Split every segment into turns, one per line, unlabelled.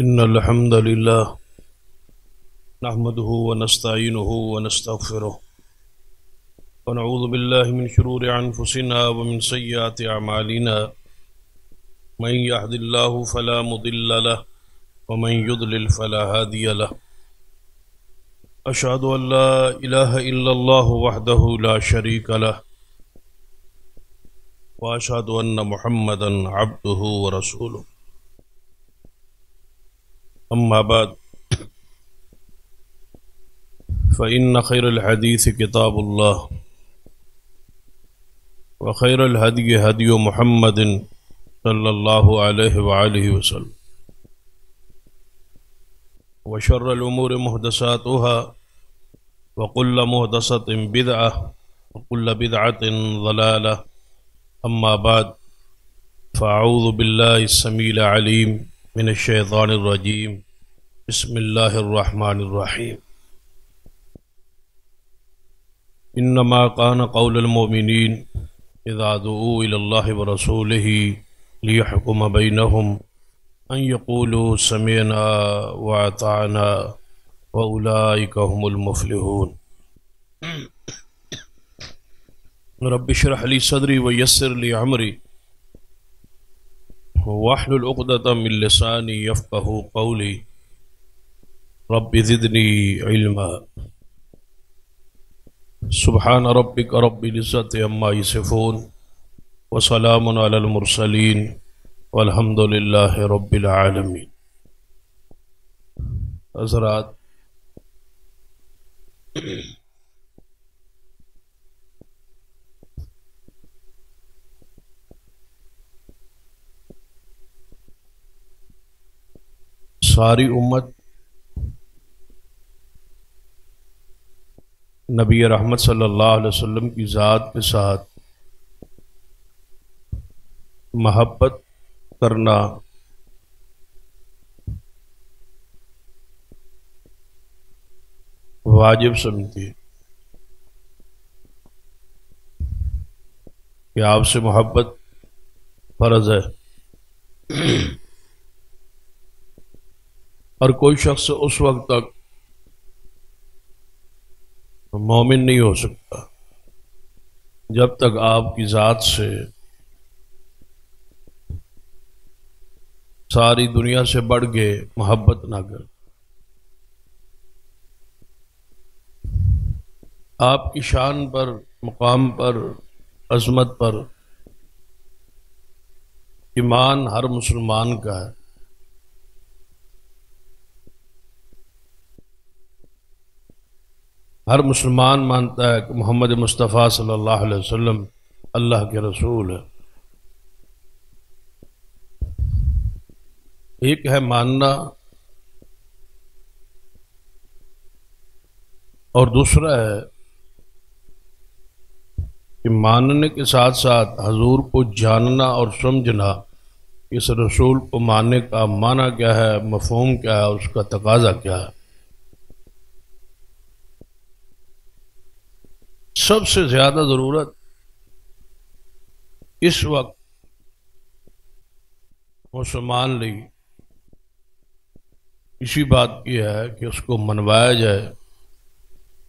إن الحمد لله نحمده ونستعينه ونستغفره ونعوذ بالله من شرور أنفسنا ومن سيئات أعمالنا من يهد الله فلا مضل له ومن يضلل فلا هادي له أشهد أن لا إله إلا الله وحده لا شريك له وأشهد أن محمدا عبده ورسوله أما بعد فإن خير الحديث كتاب الله وخير الهدي هدي محمد صلى الله عليه وآله وسلم وشر الأمور محدثاتها وكل محدثة بدعة وكل بدعة ضلالة أما بعد فأعوذ بالله السميع العليم من الشيطان الرجيم بسم الله الرحمن الرحيم إنما كان قول المؤمنين إذا دعوا إلى الله ورسوله ليحكم بينهم أن يقولوا سمعنا وأطعنا وأولئك هم المفلحون رب اشرح لي صدري ويسر لي أمري واحلل عقدة من لساني يفقهوا قولي رب زدني علما سبحان ربك رب العزة عما يصفون وسلام على المرسلين والحمد لله رب العالمين. حضرات، ساری امت نبی رحمت صلی اللہ علیہ وسلم کی ذات کے ساتھ محبت کرنا واجب سمجھتی ہے کہ آپ سے محبت فرض ہے، اور کوئی شخص اس وقت تک مومن نہیں ہو سکتا جب تک آپ کی ذات سے ساری دنیا سے بڑھ کے محبت نہ کر. آپ کی شان پر، مقام پر، عظمت پر ایمان ہر مسلمان کا ہے. ہر مسلمان مانتا ہے کہ محمد مصطفیٰ صلی اللہ علیہ وسلم اللہ کے رسول ہے. ایک ہے ماننا اور دوسرا ہے کہ ماننے کے ساتھ ساتھ حضور کو جاننا اور سمجھنا، اس رسول کو ماننے کا معنی کیا ہے، مفہوم کیا ہے، اس کا تقاضا کیا ہے. سب سے زیادہ ضرورت اس وقت مسلمان لی اسی بات کی ہے کہ اس کو منوایا جائے،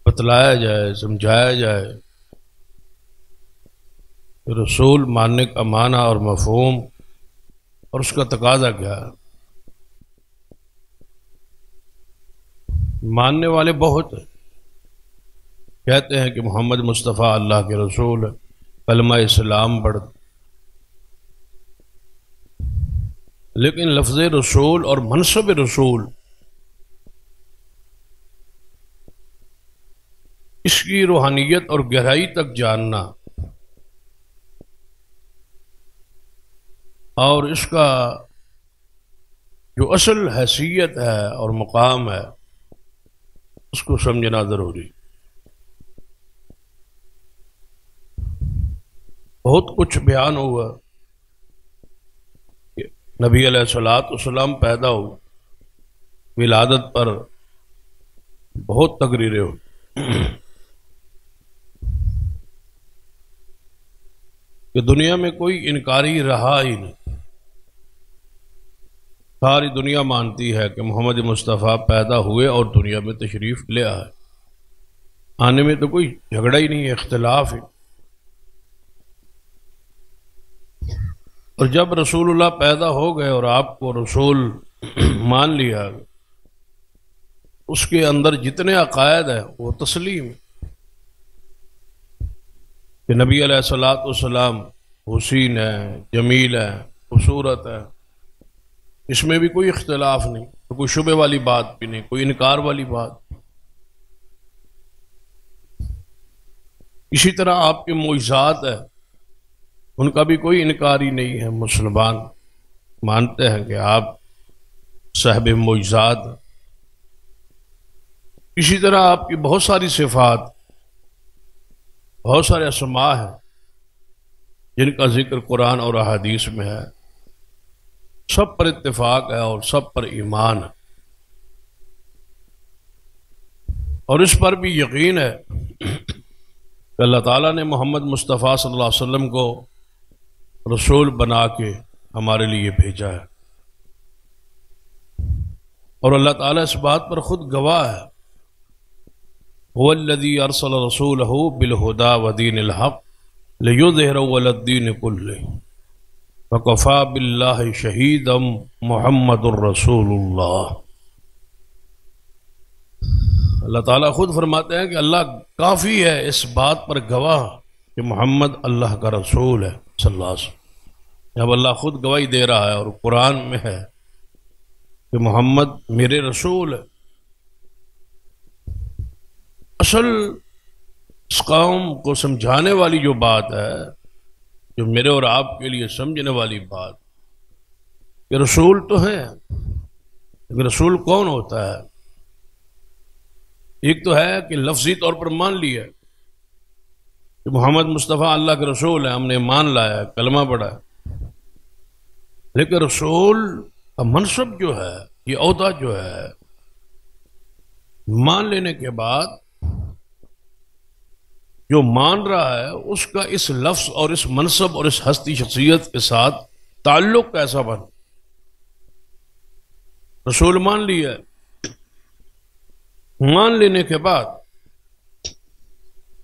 بتلایا جائے، سمجھایا جائے کہ رسول ماننے کا معنی اور مفہوم اور اس کا تقاضا کیا ہے. ماننے والے بہت ہیں، کہتے ہیں کہ محمد مصطفیٰ اللہ کے رسول ہے، کلمہ اسلام پڑھ، لیکن لفظ رسول اور منصب رسول اس کی روحانیت اور گہرائی تک جاننا اور اس کا جو اصل حیثیت ہے اور مقام ہے اس کو سمجھنا ضروری. بہت کچھ بیان ہوا کہ نبی علیہ الصلوۃ والسلام پیدا ہو، ولادت پر بہت تقریریں ہوئی کہ دنیا میں کوئی انکاری رہا ہی نہیں. ساری دنیا مانتی ہے کہ محمد مصطفیٰ پیدا ہوئے اور دنیا میں تشریف لے آئے، آنے میں تو کوئی جھگڑا ہی نہیں ہے، اختلاف ہے۔ اور جب رسول اللہ پیدا ہو گئے اور آپ کو رسول مان لیا، اس کے اندر جتنے عقائد ہیں وہ تسلیم ہے کہ نبی علیہ الصلوۃ والسلام حسین ہے، جمیل ہے، خوبصورت ہے، اس میں بھی کوئی اختلاف نہیں، کوئی شبے والی بات بھی نہیں، کوئی انکار والی بات۔ اسی طرح آپ کے معجزات ہیں، ان کا بھی کوئی انکار ہی نہیں ہے، مسلمان مانتے ہیں کہ آپ صاحب معجزات ہیں۔ اسی طرح آپ کی بہت ساری صفات، بہت سارے اسماء ہیں جن کا ذکر قرآن اور احادیث میں ہے، سب پر اتفاق ہے اور سب پر ایمان ہے، اور اس پر بھی یقین ہے کہ اللہ تعالیٰ نے محمد مصطفیٰ صلی اللہ علیہ وسلم کو رسول بنا کے ہمارے لیے بھیجا ہے، اور اللہ تعالیٰ اس بات پر خود گواہ ہے، هو الذي ارسل رسوله بالهدى ودين الحق ليظهره على الدين كله وكفى بالله شهيدا محمد رسول اللہ۔ اللہ تعالیٰ خود فرماتے ہیں کہ اللہ کافی ہے اس بات پر گواہ کہ محمد اللہ کا رسول ہے صلی اللہ علیہ وسلم۔ جب اللہ خود گواہی دے رہا ہے اور قرآن میں ہے کہ محمد میرے رسول ہے، اصل اس قوم کو سمجھانے والی جو بات ہے، جو میرے اور آپ کے لیے سمجھنے والی بات کہ رسول تو ہیں، لیکن رسول کون ہوتا ہے؟ ایک تو ہے کہ لفظی طور پر مان لیا کہ محمد مصطفیٰ اللہ کے رسول ہیں، ہم نے مان لایا، کلمہ پڑھا ہے، لیکن رسول کا منصب جو ہے، یہ عہدہ جو ہے، مان لینے کے بعد جو مان رہا ہے اس کا اس لفظ اور اس منصب اور اس ہستی شخصیت کے ساتھ تعلق کیسا بن؟ رسول مان لیا ہے، مان لینے کے بعد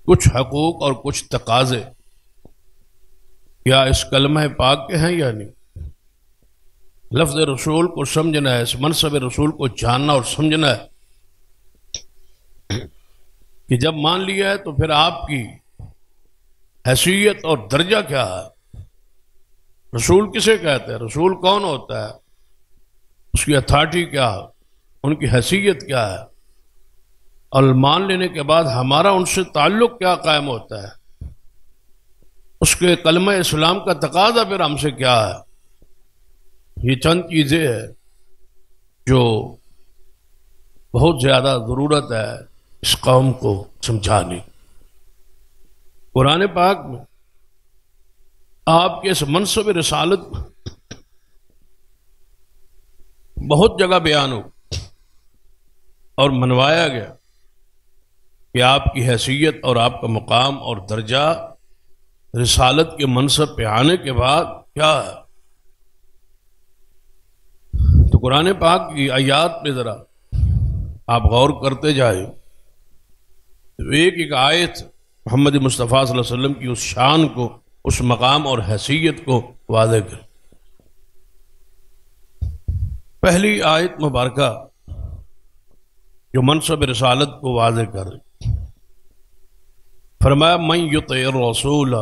کچھ حقوق اور کچھ تقاضے کیا اس کلمہ پاک کے ہیں یا نہیں؟ لفظ رسول کو سمجھنا ہے، اس منصب رسول کو جاننا اور سمجھنا ہے کہ جب مان لیا ہے تو پھر آپ کی حیثیت اور درجہ کیا ہے؟ رسول کسے کہتے ہیں؟ رسول کون ہوتا ہے؟ اس کی اتھارٹی کیا ہے؟ ان کی حیثیت کیا ہے؟ اور مان لینے کے بعد ہمارا ان سے تعلق کیا قائم ہوتا ہے؟ اس کے کلمہ اسلام کا تقاضا پھر ہم سے کیا ہے؟ یہ چند چیزیں ہیں جو بہت زیادہ ضرورت ہے اس قوم کو سمجھانے۔ قرآن پاک میں آپ کے اس منصب رسالت بہت جگہ بیان ہو اور منوایا گیا کہ آپ کی حیثیت اور آپ کا مقام اور درجہ رسالت کے منصب پہ آنے کے بعد کیا ہے۔ تو قرآن پاک کی آیات پہ ذرا آپ غور کرتے جائیں، ایک ایک آیت محمد مصطفیٰ صلی اللہ علیہ وسلم کی اس شان کو، اس مقام اور حیثیت کو واضح کر۔ پہلی آیت مبارکہ جو منصب رسالت کو واضح کر فرمایا من یطع الرسول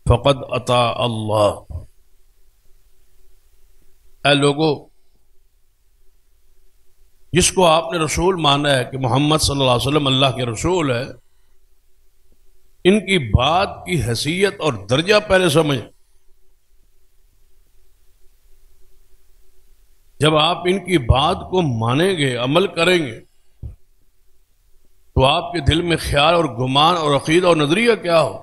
فقد اطاع اللہ۔ اے لوگو، جس کو آپ نے رسول مانا ہے کہ محمد صلی اللہ علیہ وسلم اللہ کے رسول ہے، ان کی بات کی حیثیت اور درجہ پہلے سمجھ۔ جب آپ ان کی بات کو مانیں گے، عمل کریں گے، تو آپ کے دل میں خیال اور گمان اور عقیدہ اور نظریہ کیا ہو؟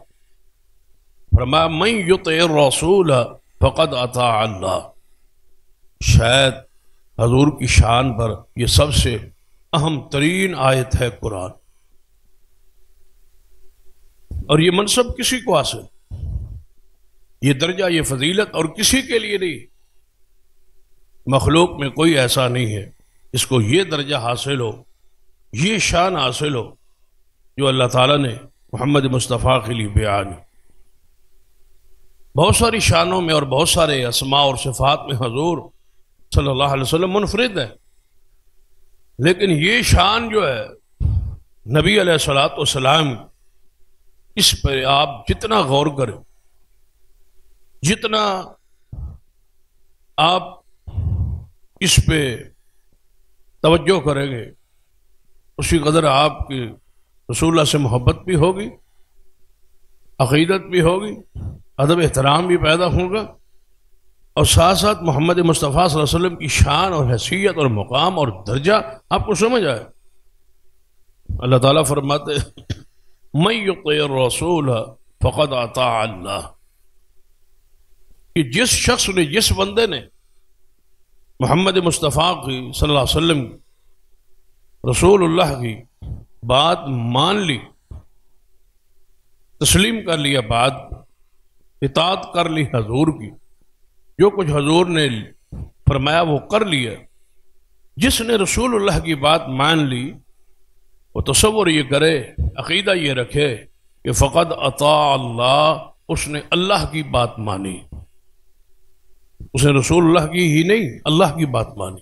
فرمایا من یطع الرسول فقد اطاع اللہ۔ شاید حضور کی شان پر یہ سب سے اہم ترین آیت ہے قرآن، اور یہ منصب کسی کو حاصل، یہ درجہ، یہ فضیلت اور کسی کے لیے نہیں، مخلوق میں کوئی ایسا نہیں ہے اس کو یہ درجہ حاصل ہو، یہ شان حاصل ہو جو اللہ تعالیٰ نے محمد مصطفیٰ کے لیے بیان کی۔ بہت ساری شانوں میں اور بہت سارے اسماء اور صفات میں حضور صلی اللہ علیہ وسلم منفرد ہے، لیکن یہ شان جو ہے نبی علیہ الصلوۃ والسلام، اس پر آپ جتنا غور کریں، جتنا آپ اس پہ توجہ کریں گے، اسی قدر آپ کی رسول اللہ سے محبت بھی ہوگی، عقیدت بھی ہوگی، ادب احترام بھی پیدا ہوگا، اور ساتھ ساتھ محمد مصطفیٰ صلی اللہ علیہ وسلم کی شان اور حیثیت اور مقام اور درجہ آپ کو سمجھ آئے۔ اللہ تعالیٰ فرماتے من یطع الرسول فقد اطاع اللہ، کہ جس شخص نے، جس بندے نے محمد مصطفیٰ کی صلی اللہ علیہ وسلم رسول اللہ کی بات مان لی، تسلیم کر لیا، بات اطاعت کر لی حضور کی، جو کچھ حضور نے فرمایا وہ کر لیا، جس نے رسول اللہ کی بات مان لی، وہ تصور یہ کرے، عقیدہ یہ رکھے کہ فقد اطاع اللہ، اس نے اللہ کی بات مانی، اس نے رسول اللہ کی ہی نہیں اللہ کی بات مانی۔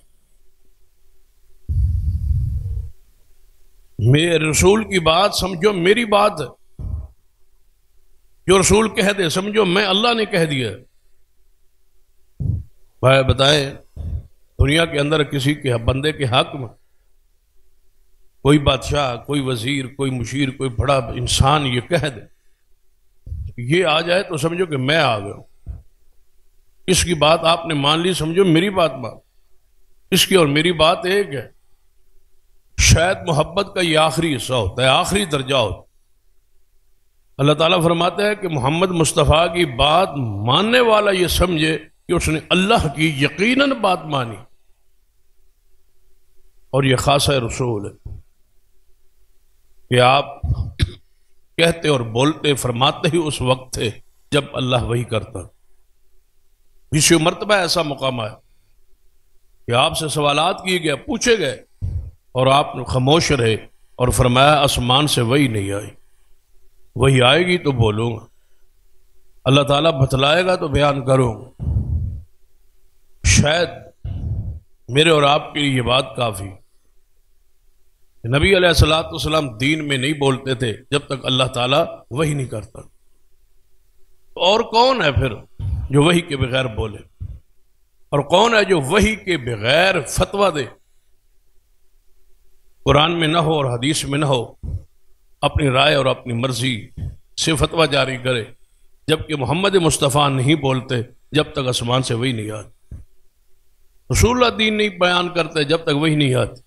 میرے رسول کی بات سمجھو میری بات ہے، جو رسول کہہ دے سمجھو میں اللہ نے کہہ دیا۔ بھائی بتائیں، دنیا کے اندر کسی کے بندے کے حق میں کوئی بادشاہ، کوئی وزیر، کوئی مشیر، کوئی بڑا انسان یہ کہہ دے، یہ آ جائے تو سمجھو کہ میں آ گیا ہوں، اس کی بات آپ نے مان لی، سمجھو میری بات مان، اس کی اور میری بات ایک ہے۔ شاید محبت کا یہ آخری حصہ ہوتا ہے، آخری درجہ ہوتا ہے۔ اللہ تعالیٰ فرماتا ہے کہ محمد مصطفیٰ کی بات ماننے والا یہ سمجھے کہ اس نے اللہ کی یقیناً بات مانی، اور یہ خاصہ رسول ہے کہ آپ کہتے اور بولتے فرماتے ہی اس وقت تھے جب اللہ وحی کرتا۔ اسی مرتبہ ایسا مقام آیا کہ آپ سے سوالات کیے گئے، پوچھے گئے، اور آپ نے خاموش رہے اور فرمایا آسمان سے وحی نہیں آئی، وحی آئے گی تو بولوں گا، اللہ تعالیٰ بتلائے گا تو بیان کروں گا۔ شاید میرے اور آپ کے لیے یہ بات کافی، نبی علیہ الصلوۃ والسلام دین میں نہیں بولتے تھے جب تک اللہ تعالیٰ وحی نہیں کرتا، اور کون ہے پھر جو وحی کے بغیر بولے، اور کون ہے جو وحی کے بغیر فتویٰ دے، قرآن میں نہ ہو اور حدیث میں نہ ہو، اپنی رائے اور اپنی مرضی سے فتویٰ جاری کرے، جبکہ محمد مصطفیٰ نہیں بولتے جب تک آسمان سے وحی نہیں آتی، رسول اللہ دین نہیں بیان کرتے جب تک وحی نہیں آتی،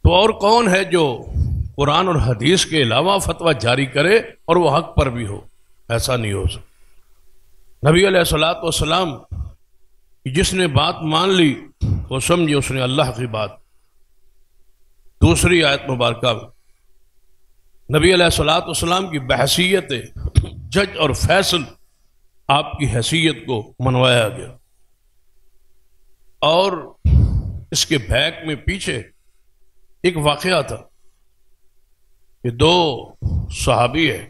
تو اور کون ہے جو قرآن اور حدیث کے علاوہ فتویٰ جاری کرے اور وہ حق پر بھی ہو؟ ایسا نہیں ہو سکتا۔ نبی علیہ الصلوۃ والسلام جس نے بات مان لی وہ سمجھے اس نے اللہ کی بات۔ دوسری آیت مبارکہ میں نبی علیہ الصلوۃ والسلام کی بحیثیت جج اور فیصل، آپ کی حیثیت کو منوایا گیا، اور اس کے بیک میں پیچھے ایک واقعہ تھا کہ دو صحابی ہے،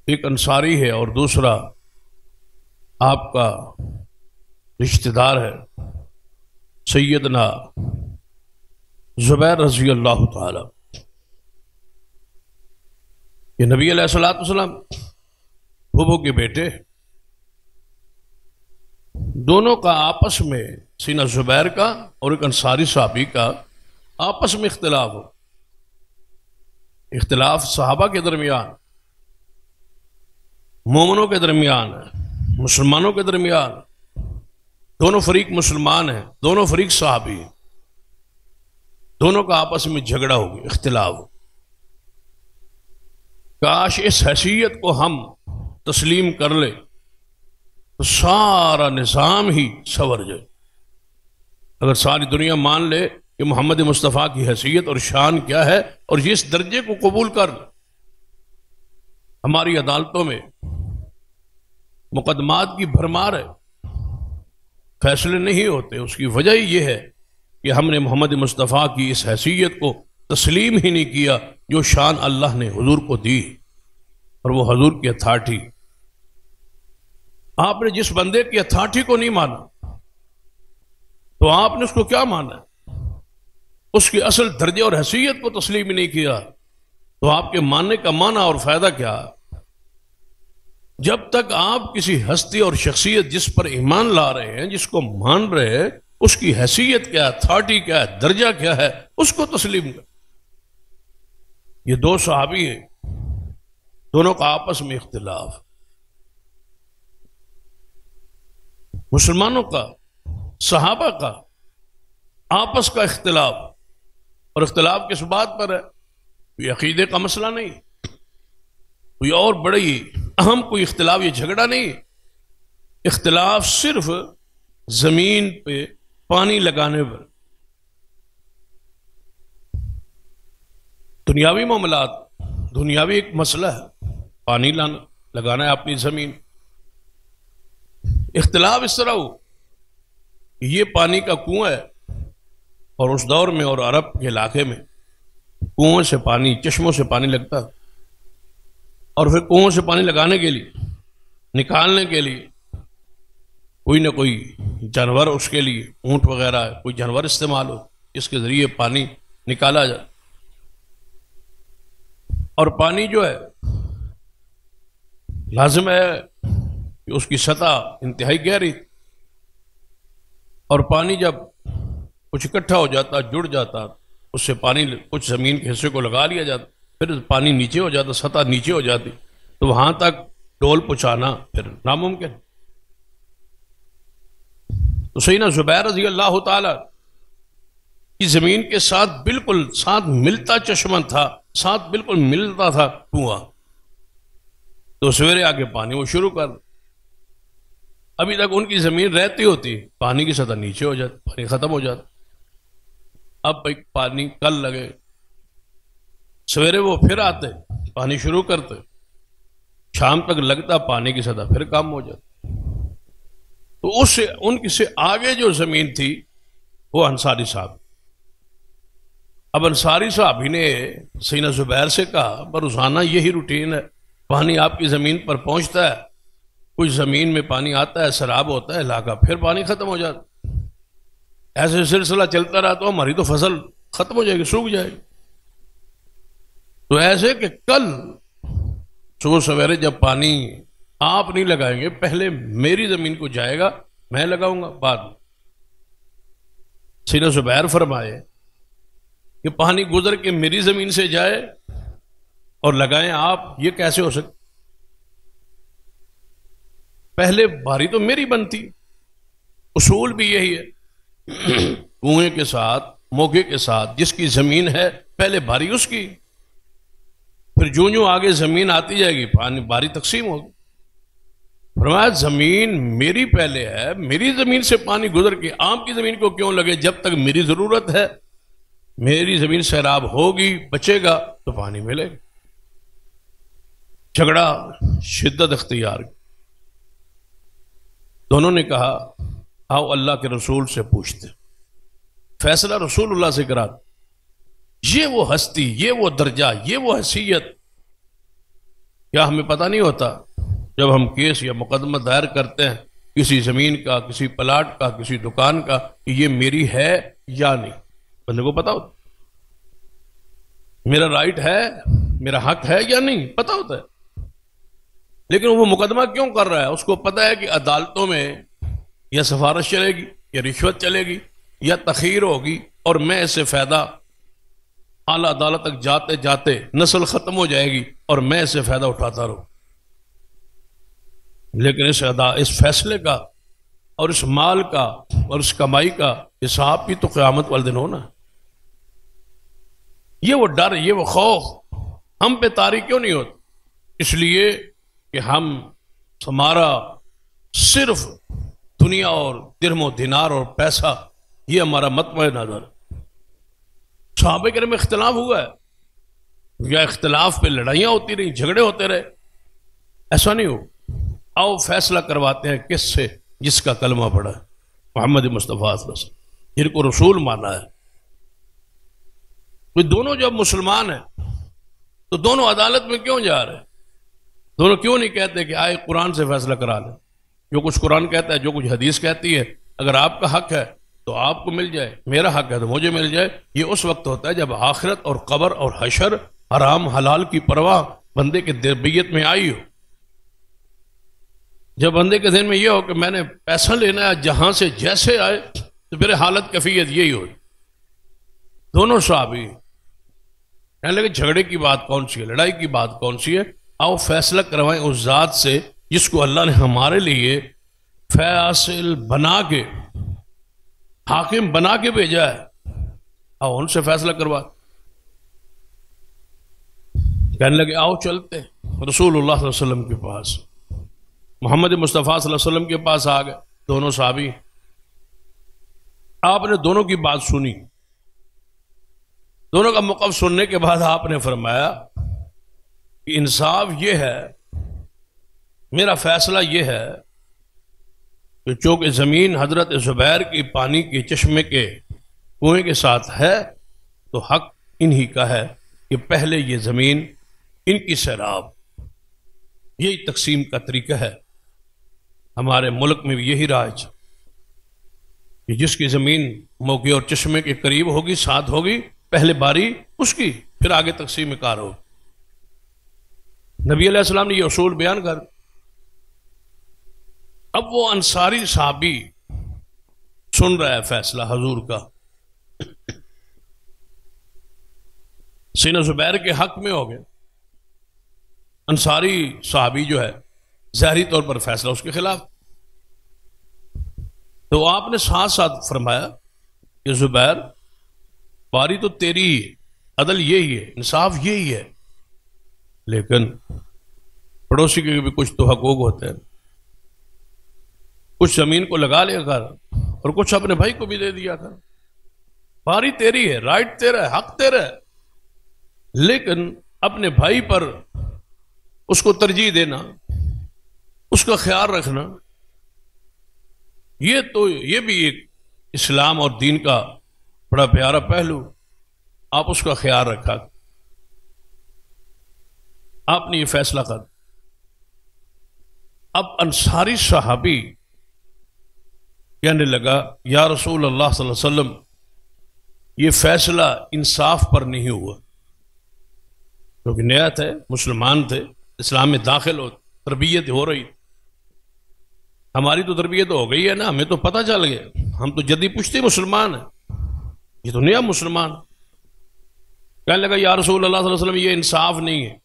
ایک انصاری ہے اور دوسرا آپ کا رشتہ دار ہے سیدنا زبیر رضی اللہ تعالی۔ یہ نبی علیہ الصلوۃ والسلام پھوپھو کے بیٹے، دونوں کا آپس میں، سیدنا زبیر کا اور ایک انصاری صحابی کا آپس میں اختلاف ہو، اختلاف صحابہ کے درمیان، مومنوں کے درمیان، مسلمانوں کے درمیان، دونوں فریق مسلمان ہیں، دونوں فریق صحابی ہیں، دونوں کا آپس میں جھگڑا ہو گیا، اختلاف ہو۔ کاش اس حیثیت کو ہم تسلیم کر لیں تو سارا نظام ہی سنور جائے۔ اگر ساری دنیا مان لے کہ محمد مصطفیٰ کی حیثیت اور شان کیا ہے اور یہ اس درجے کو قبول کر لے، ہماری عدالتوں میں مقدمات کی بھرمار ہے، فیصلے نہیں ہوتے، اس کی وجہ یہ ہے کہ ہم نے محمد مصطفیٰ کی اس حیثیت کو تسلیم ہی نہیں کیا جو شان اللہ نے حضور کو دی، اور وہ حضور کی اتھارٹی۔ آپ نے جس بندے کی اتھارٹی کو نہیں مانا تو آپ نے اس کو کیا مانا؟ اس کی اصل درجے اور حیثیت کو تسلیم ہی نہیں کیا تو آپ کے ماننے کا معنی اور فائدہ کیا؟ جب تک آپ کسی ہستی اور شخصیت جس پر ایمان لا رہے ہیں، جس کو مان رہے ہیں، اس کی حیثیت کیا ہے، اتھارٹی کیا ہے، درجہ کیا ہے، اس کو تسلیم کر۔ یہ دو صحابی ہیں، دونوں کا آپس میں اختلاف، مسلمانوں کا، صحابہ کا آپس کا اختلاف، اور اختلاف کس بات پر ہے؟ یہ عقیدے کا مسئلہ نہیں، کوئی اور بڑی اہم کوئی اختلاف، یہ جھگڑا نہیں، اختلاف صرف زمین پہ پانی لگانے پر، دنیاوی معاملات، دنیاوی ایک مسئلہ ہے، پانی لگانا ہے اپنی زمین۔ اختلاف اس طرح ہو، یہ پانی کا کنواں ہے، اور اس دور میں اور عرب کے علاقے میں کنویں سے پانی، چشموں سے پانی لگتا، اور پھر کنویں سے پانی لگانے کے لیے، نکالنے کے لیے کوئی نہ کوئی جانور، اس کے لیے اونٹ وغیرہ کوئی جانور استعمال ہو جس کے ذریعے پانی نکالا جائے۔ اور پانی جو ہے لازم ہے کہ اس کی سطح انتہائی گہری، اور پانی جب کچھ اکٹھا ہو جاتا، جڑ جاتا، اس سے پانی کچھ زمین کے حصے کو لگا لیا جاتا، پھر پانی نیچے ہو جاتا، سطح نیچے ہو جاتی، تو وہاں تک ڈول پہنچانا پھر ناممکن۔ تو سیدنا زبیر رضی اللہ تعالی کی زمین کے ساتھ بالکل ساتھ ملتا چشمہ تھا، ساتھ بالکل ملتا تھا کنواں، تو سویرے آگے پانی وہ شروع کر، ابھی تک ان کی زمین رہتی ہوتی، پانی کی سطح نیچے ہو جاتی، پانی ختم ہو جاتا۔ اب پانی کل لگے، سویرے وہ پھر آتے، پانی شروع کرتے، شام تک لگتا، پانی کی سطح پھر کم ہو جاتی۔ تو اس سے ان کی سے آگے جو زمین تھی وہ انصاری صاحب۔ اب انصاری صاحب ہی نے سیدنا زبیر سے کہا، روزانہ یہی روٹین ہے، پانی آپ کی زمین پر پہنچتا ہے، کچھ زمین میں پانی آتا ہے، سیلاب ہوتا ہے علاقہ، پھر پانی ختم ہو جاتا، ایسے سلسلہ چلتا رہا تو ہماری تو فصل ختم ہو جائے گی، سوکھ جائے گی۔ تو ایسے کہ کل صبح سویرے جب پانی آپ نہیں لگائیں گے، پہلے میری زمین کو جائے گا، میں لگاؤں گا بعد میں۔ سیدنا زبیر فرمائے کہ پانی گزر کے میری زمین سے جائے اور لگائیں آپ، یہ کیسے ہو سکتا؟ پہلے باری تو میری بنتی، اصول بھی یہی ہے، کنویں کے ساتھ، موقع کے ساتھ، جس کی زمین ہے پہلے باری اس کی، پھر جو آگے زمین آتی جائے گی پانی باری تقسیم ہوگی۔ فرمایا زمین میری پہلے ہے، میری زمین سے پانی گزر کے آپ کی زمین کو کیوں لگے؟ جب تک میری ضرورت ہے، میری زمین سیراب ہوگی، بچے گا تو پانی ملے گا۔ جھگڑا شدت اختیار کی، دونوں نے کہا آؤ اللہ کے رسول سے پوچھتے، فیصلہ رسول اللہ سے کرا۔ یہ وہ ہستی، یہ وہ درجہ، یہ وہ حیثیت، کیا ہمیں پتہ نہیں ہوتا جب ہم کیس یا مقدمہ دائر کرتے ہیں کسی زمین کا، کسی پلاٹ کا، کسی دکان کا، کہ یہ میری ہے یا نہیں؟ بندے کو پتا ہوتا میرا رائٹ ہے، میرا حق ہے یا نہیں، پتا ہوتا ہے، لیکن وہ مقدمہ کیوں کر رہا ہے؟ اس کو پتا ہے کہ عدالتوں میں یا سفارش چلے گی، یا رشوت چلے گی، یا تخیر ہوگی، اور میں اس سے فائدہ اعلیٰ عدالت تک جاتے جاتے نسل ختم ہو جائے گی اور میں اس سے فائدہ اٹھاتا رہوں۔ لیکن اس فیصلے کا اور اس مال کا اور اس کمائی کا حساب بھی تو قیامت والے دن ہونا۔ یہ وہ ڈر، یہ وہ خوف ہم پہ طاری کیوں نہیں ہوتا؟ اس لیے کہ ہمارا صرف دنیا اور درہم و دینار اور پیسہ، یہ ہمارا مطمع نظر۔ صحابہ کرام میں اختلاف ہوا ہے، یا اختلاف پہ لڑائیاں ہوتی رہی، جھگڑے ہوتے رہے، ایسا نہیں ہو۔ آؤ فیصلہ کرواتے ہیں کس سے؟ جس کا کلمہ پڑا ہے، محمد مصطفیٰ صلی اللہ علیہ وسلم، جن کو رسول مانا ہے، وہ دونوں جب مسلمان ہیں تو دونوں عدالت میں کیوں جا رہے ہیں؟ دونوں کیوں نہیں کہتے کہ آئے قرآن سے فیصلہ کرا لیں؟ جو کچھ قرآن کہتا ہے، جو کچھ حدیث کہتی ہے، اگر آپ کا حق ہے تو آپ کو مل جائے، میرا حق ہے تو مجھے مل جائے۔ یہ اس وقت ہوتا ہے جب آخرت اور قبر اور حشر، حرام حلال کی پرواہ بندے کے تربیت میں آئی ہو۔ جب بندے کے ذہن میں یہ ہو کہ میں نے پیسہ لینا ہے جہاں سے جیسے آئے، تو پھر حالت کیفیت یہی ہوئی۔ دونوں صحابی کہنے لگے جھگڑے کی بات کون سی ہے، لڑائی کی بات کون سی ہے، آؤ فیصلہ کروائیں اس ذات سے جس کو اللہ نے ہمارے لیے فیصل بنا کے، حاکم بنا کے بھیجا ہے، آؤ ان سے فیصلہ کروا۔ کہنے لگے آؤ چلتے رسول اللہ صلی اللہ علیہ وسلم کے پاس، محمد مصطفیٰ صلی اللہ علیہ وسلم کے پاس آ گئے دونوں صحابی۔ آپ نے دونوں کی بات سنی، دونوں کا موقف سننے کے بعد آپ نے فرمایا کہ انصاف یہ ہے، میرا فیصلہ یہ ہے کہ چونکہ زمین حضرت زبیر کی پانی کے چشمے کے کنویں کے ساتھ ہے تو حق انہی کا ہے کہ پہلے یہ زمین ان کی سیراب۔ یہی تقسیم کا طریقہ ہے ہمارے ملک میں بھی، یہی راج کہ جس کی زمین موقع اور چشمے کے قریب ہوگی، ساتھ ہوگی، پہلے باری اس کی، پھر آگے تقسیم کار ہو۔ نبی علیہ السلام نے یہ اصول بیان کر، اب وہ انصاری صحابی سن رہا ہے فیصلہ حضور کا، سینہ زبیر کے حق میں ہو گئے۔ انصاری صحابی جو ہے ظاہری طور پر فیصلہ اس کے خلاف، تو آپ نے ساتھ ساتھ فرمایا کہ زبیر باری تو تیری ہی ہے، عدل یہی ہے، انصاف یہی ہے، لیکن پڑوسی کے بھی کچھ تو حقوق ہوتے ہیں، کچھ زمین کو لگا لیا کر اور کچھ اپنے بھائی کو بھی دے دیا کر۔ باری تیری ہے، رائٹ تیرا ہے، حق تیرا ہے، لیکن اپنے بھائی پر اس کو ترجیح دینا، اس کا خیال رکھنا، یہ بھی ایک اسلام اور دین کا بڑا پیارا پہلو، آپ اس کا خیال رکھا۔ آپ نے یہ فیصلہ کر، اب انصاری صحابی کہنے لگا یا رسول اللہ صلی اللہ علیہ وسلم، یہ فیصلہ انصاف پر نہیں ہوا، کیونکہ نیا تھے، مسلمان تھے، اسلام میں داخل ہو، تربیت ہو رہی، ہماری تو تربیت ہو گئی ہے نا، ہمیں تو پتہ چل گیا، ہم تو جدی پشتی مسلمان ہیں، یہ تو نیا مسلمان۔ کہنے لگا یا رسول اللہ صلی اللہ علیہ وسلم، یہ انصاف نہیں ہے،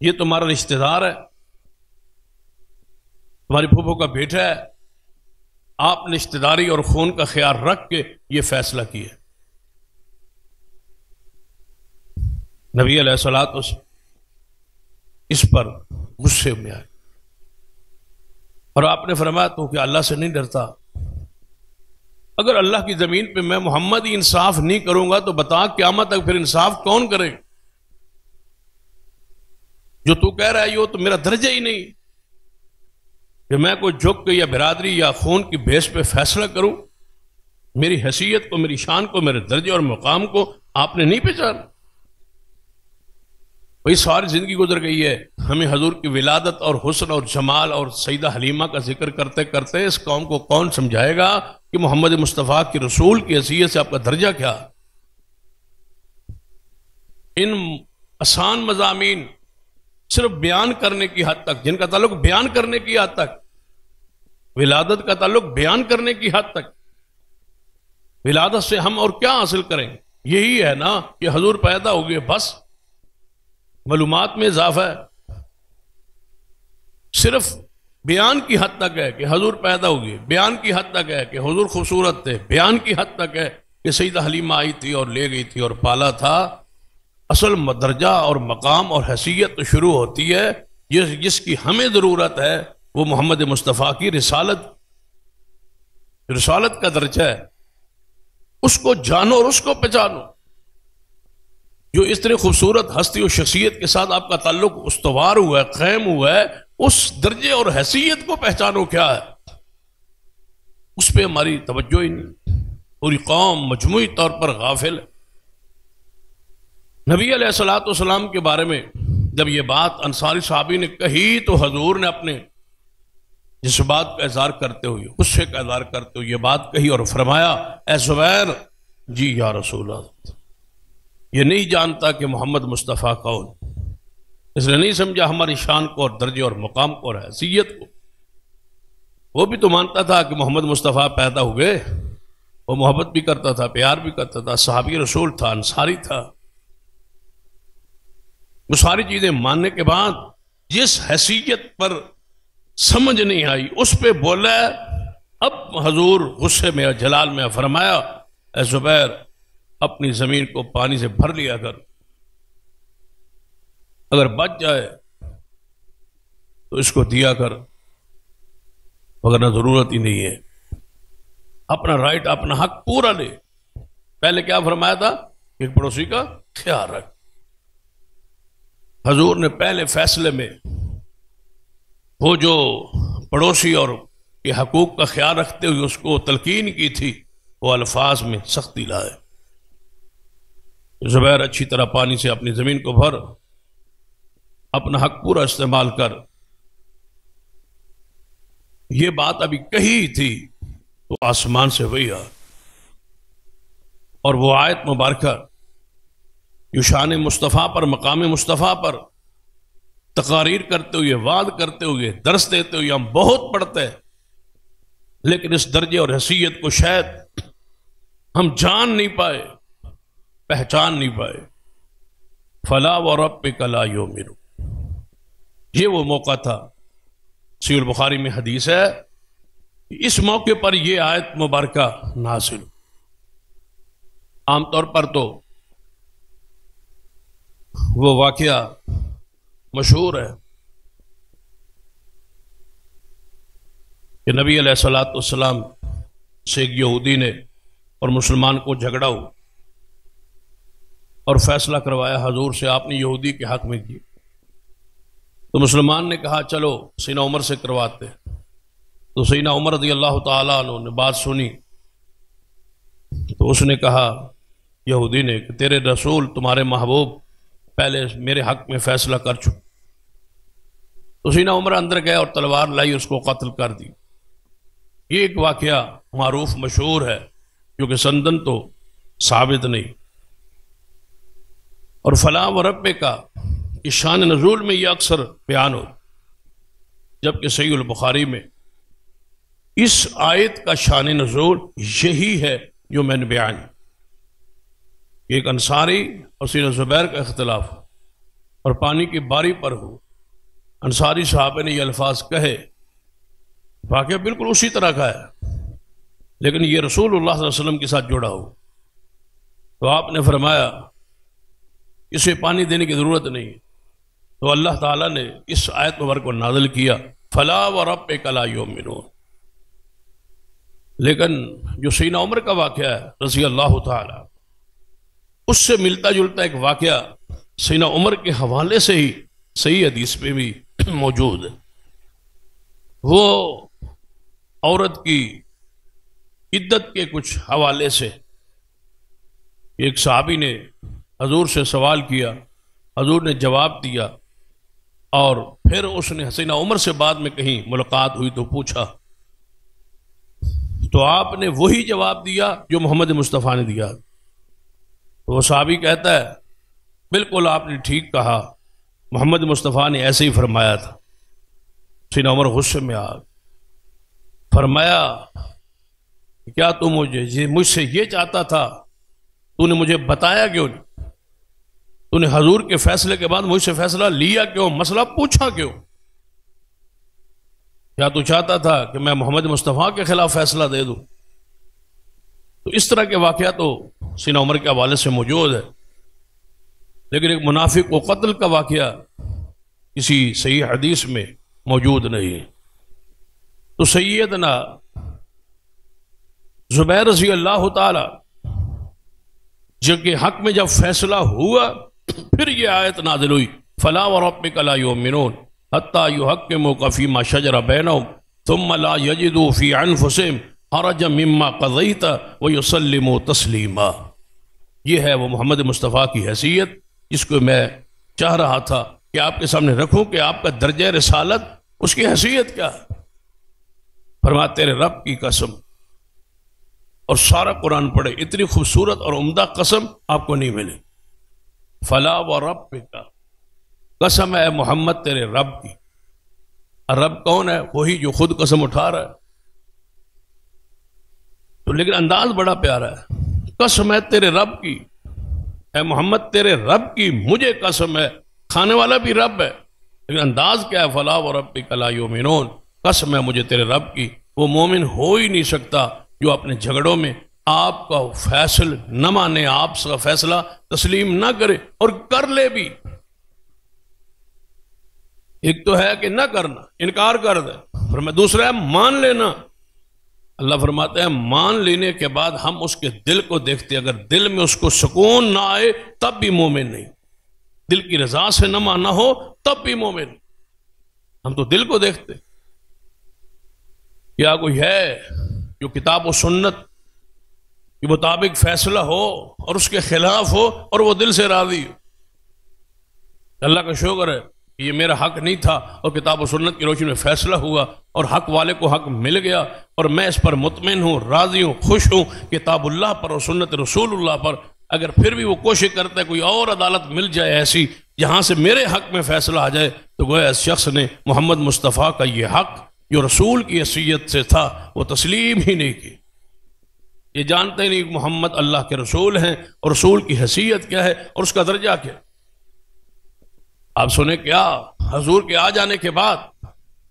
یہ تمہارا رشتہ دار ہے، تمہاری پھوپھو کا بیٹا ہے، آپ نے رشتہ داری اور خون کا خیال رکھ کے یہ فیصلہ کیا۔ نبی علیہ الصلوۃ والسلام اس پر غصے میں آئے اور آپ نے فرمایا تو کہ اللہ سے نہیں ڈرتا؟ اگر اللہ کی زمین پہ میں محمد ہی انصاف نہیں کروں گا تو بتا قیامت تک پھر انصاف کون کرے؟ جو تو کہہ رہا ہے یہ تو میرا درجہ ہی نہیں کہ میں کوئی جھک کے یا برادری یا خون کی بیس پہ فیصلہ کروں۔ میری حیثیت کو، میری شان کو، میرے درجے اور مقام کو آپ نے نہیں پہچانا۔ وہی ساری زندگی گزر گئی ہے، ہمیں حضور کی ولادت اور حسن اور جمال اور سیدہ حلیمہ کا ذکر کرتے کرتے اس قوم کو کون سمجھائے گا کہ محمد مصطفیٰ کی رسول کی حیثیت سے آپ کا درجہ کیا؟ ان آسان مضامین صرف بیان کرنے کی حد تک، جن کا تعلق بیان کرنے کی حد تک، ولادت کا تعلق بیان کرنے کی حد تک، ولادت سے ہم اور کیا حاصل کریں؟ یہی ہے نا کہ حضور پیدا ہو گئے، بس معلومات میں اضافہ ہے، صرف بیان کی حد تک ہے کہ حضور پیدا ہو گئے، بیان کی حد تک ہے کہ حضور خوبصورت تھے، بیان کی حد تک ہے کہ سیدہ حلیمہ آئی تھی اور لے گئی تھی اور پالا تھا۔ اصل درجہ اور مقام اور حیثیت تو شروع ہوتی ہے جس کی ہمیں ضرورت ہے، وہ محمد مصطفیٰ کی رسالت کا درجہ ہے، اس کو جانو اور اس کو پہچانو۔ جو اس طرح خوبصورت ہستی اور شخصیت کے ساتھ آپ کا تعلق استوار ہوا ہے، قائم ہوا ہے، اس درجے اور حیثیت کو پہچانو کیا ہے۔ اس پہ ہماری توجہ ہی نہیں، پوری قوم مجموعی طور پر غافل ہے۔ نبی علیہ الصلوۃ والسلام کے بارے میں جب یہ بات انصاری صحابی نے کہی تو حضور نے اپنے جذبات کا اظہار کرتے ہوئے، غصے کا اظہار کرتے ہوئے یہ بات کہی اور فرمایا، اے زبیر، جی یا رسول اللہ، یہ نہیں جانتا کہ محمد مصطفیٰ کون، اس نے نہیں سمجھا ہماری شان کو اور درجے اور مقام کو اور حیثیت کو۔ وہ بھی تو مانتا تھا کہ محمد مصطفیٰ پیدا ہوئے، وہ محبت بھی کرتا تھا، پیار بھی کرتا تھا، صحابی رسول تھا، انصاری تھا۔ وہ ساری چیزیں ماننے کے بعد جس حیثیت پر سمجھ نہیں آئی اس پہ بولا، اب حضور غصے میں اور جلال میں فرمایا، اے زبیر، اپنی زمین کو پانی سے بھر لیا کر، اگر بچ جائے تو اس کو دیا کر، وگرنہ ضرورت ہی نہیں ہے۔ اپنا رائٹ، اپنا حق پورا لے۔ پہلے کیا فرمایا تھا کہ پڑوسی کا خیال رکھ۔ حضور نے پہلے فیصلے میں وہ جو پڑوسی اور کے حقوق کا خیال رکھتے ہوئے اس کو تلقین کی تھی، وہ الفاظ میں سختی لائے، زبیر اچھی طرح پانی سے اپنی زمین کو بھر، اپنا حق پورا استعمال کر۔ یہ بات ابھی کہی تھی تو آسمان سے وہی آ، اور وہ آیت مبارکہ جو شان مصطفیٰ پر، مقام مصطفیٰ پر تقاریر کرتے ہوئے، وعد کرتے ہوئے، درس دیتے ہوئے ہم بہت پڑھتے ہیں، لیکن اس درجے اور حیثیت کو شاید ہم جان نہیں پائے، پہچان نہیں پائے۔ فلا وربک لا یؤمنون، یہ وہ موقع تھا۔ صحیح البخاری میں حدیث ہے، اس موقع پر یہ آیت مبارکہ نازل۔ عام طور پر تو وہ واقعہ مشہور ہے کہ نبی علیہ الصلوۃ والسلام سے ایک یہودی نے اور مسلمان کو جھگڑا ہو اور فیصلہ کروایا حضور سے، آپ نے یہودی کے حق میں کی۔ تو مسلمان نے کہا چلو سیدنا عمر سے کرواتے، تو سیدنا عمر رضی اللہ تعالیٰ عنہ نے بات سنی تو اس نے کہا یہودی نے کہ تیرے رسول تمہارے محبوب پہلے میرے حق میں فیصلہ کر چکے۔ تو سیدنا عمر اندر گئے اور تلوار لائی، اس کو قتل کر دی۔ یہ ایک واقعہ معروف مشہور ہے جو کہ سندن تو ثابت نہیں۔ اور فلا وربک کا اس شان نزول میں یہ اکثر بیان ہو، جبکہ صحیح البخاری میں اس آیت کا شان نزول یہی ہے جو میں نے بیان، ایک انصاری اور سیدنا زبیر کا اختلاف اور پانی کی باری پر ہو، انصاری صحابہ نے یہ الفاظ کہے، واقعہ بالکل اسی طرح کا ہے، لیکن یہ رسول اللہ صلی اللہ علیہ وسلم کے ساتھ جڑا ہو، تو آپ نے فرمایا اسے پانی دینے کی ضرورت نہیں، تو اللہ تعالیٰ نے اس آیت مبارکہ کو نازل کیا، فلا وربک لا یؤمنون۔ لیکن جو سیدنا عمر کا واقعہ ہے رضی اللہ تعالیٰ، اس سے ملتا جلتا ایک واقعہ سیدنا عمر کے حوالے سے ہی صحیح حدیث پہ بھی موجود ہے۔ وہ عورت کی عدت کے کچھ حوالے سے ایک صحابی نے حضور سے سوال کیا، حضور نے جواب دیا، اور پھر اس نے سیدنا عمر سے بعد میں کہیں ملاقات ہوئی تو پوچھا، تو آپ نے وہی جواب دیا جو محمد مصطفیٰ نے دیا۔ تو وہ صحابی کہتا ہے بالکل آپ نے ٹھیک کہا، محمد مصطفیٰ نے ایسے ہی فرمایا تھا۔ سیدنا عمر غصے میں آ فرمایا کیا تو مجھ سے یہ چاہتا تھا، تو نے مجھے بتایا کیوں نہیں؟ تو نے حضور کے فیصلے کے بعد مجھ سے فیصلہ لیا کیوں؟ مسئلہ پوچھا کیوں؟ کیا تو چاہتا تھا کہ میں محمد مصطفیٰ کے خلاف فیصلہ دے دوں؟ تو اس طرح کے واقعات تو سیدنا عمر کے حوالے سے موجود ہے، لیکن ایک منافق کو قتل کا واقعہ کسی صحیح حدیث میں موجود نہیں۔ تو سیدنا زبیر رضی اللہ تعالی جن کے حق میں جب فیصلہ ہوا، پھر یہ آیت نازل ہوئی، فلا وربک لا یؤمنون حتی یحکموک فیما شجر بینہم ثم لا یجدوا فی انفسہم خرج مما قضیت ویسلم تسلیما۔ یہ ہے وہ محمد مصطفیٰ کی حیثیت جس کو میں چاہ رہا تھا کہ آپ کے سامنے رکھوں کہ آپ کا درجہ رسالت اس کی حیثیت کیا ہے۔ فرمایا تیرے رب کی قسم، اور سارا قرآن پڑھے، اتنی خوبصورت اور عمدہ قسم آپ کو نہیں ملی۔ فلا وربک، قسم ہے محمد تیرے رب کی۔ اور رب کون ہے؟ وہی جو خود قسم اٹھا رہا ہے۔ تو لیکن انداز بڑا پیارا ہے، قسم ہے تیرے رب کی، اے محمد تیرے رب کی مجھے قسم ہے، کھانے والا بھی رب ہے، لیکن انداز کیا ہے؟ فلا وربک لا یؤمنون، قسم ہے مجھے تیرے رب کی، وہ مومن ہو ہی نہیں سکتا جو اپنے جھگڑوں میں آپ کا فیصل نہ مانے، آپ کا فیصلہ تسلیم نہ کرے، اور کر لے بھی۔ ایک تو ہے کہ نہ کرنا، انکار کر دے، اور میں دوسرا ہے مان لینا۔ اللہ فرماتے ہیں مان لینے کے بعد ہم اس کے دل کو دیکھتے، اگر دل میں اس کو سکون نہ آئے تب بھی مومن نہیں، دل کی رضا سے نہ ماننا ہو تب بھی مومن۔ ہم تو دل کو دیکھتے۔ کیا کوئی ہے جو کتاب و سنت کے مطابق فیصلہ ہو اور اس کے خلاف ہو اور وہ دل سے راضی ہو؟ اللہ کا شکر ہے یہ میرا حق نہیں تھا اور کتاب و سنت کی روشنی میں فیصلہ ہوا اور حق والے کو حق مل گیا، اور میں اس پر مطمئن ہوں، راضی ہوں، خوش ہوں کتاب اللہ پر اور سنت رسول اللہ پر۔ اگر پھر بھی وہ کوشش کرتا ہے کوئی اور عدالت مل جائے ایسی جہاں سے میرے حق میں فیصلہ آ جائے، تو گویا اس شخص نے محمد مصطفیٰ کا یہ حق جو رسول کی حیثیت سے تھا وہ تسلیم ہی نہیں کی۔ یہ جانتے ہی نہیں کہ محمد اللہ کے رسول ہیں اور رسول کی حیثیت کیا ہے اور اس کا درجہ کیا۔ آپ سنیں کیا حضور کے آ جانے کے بعد،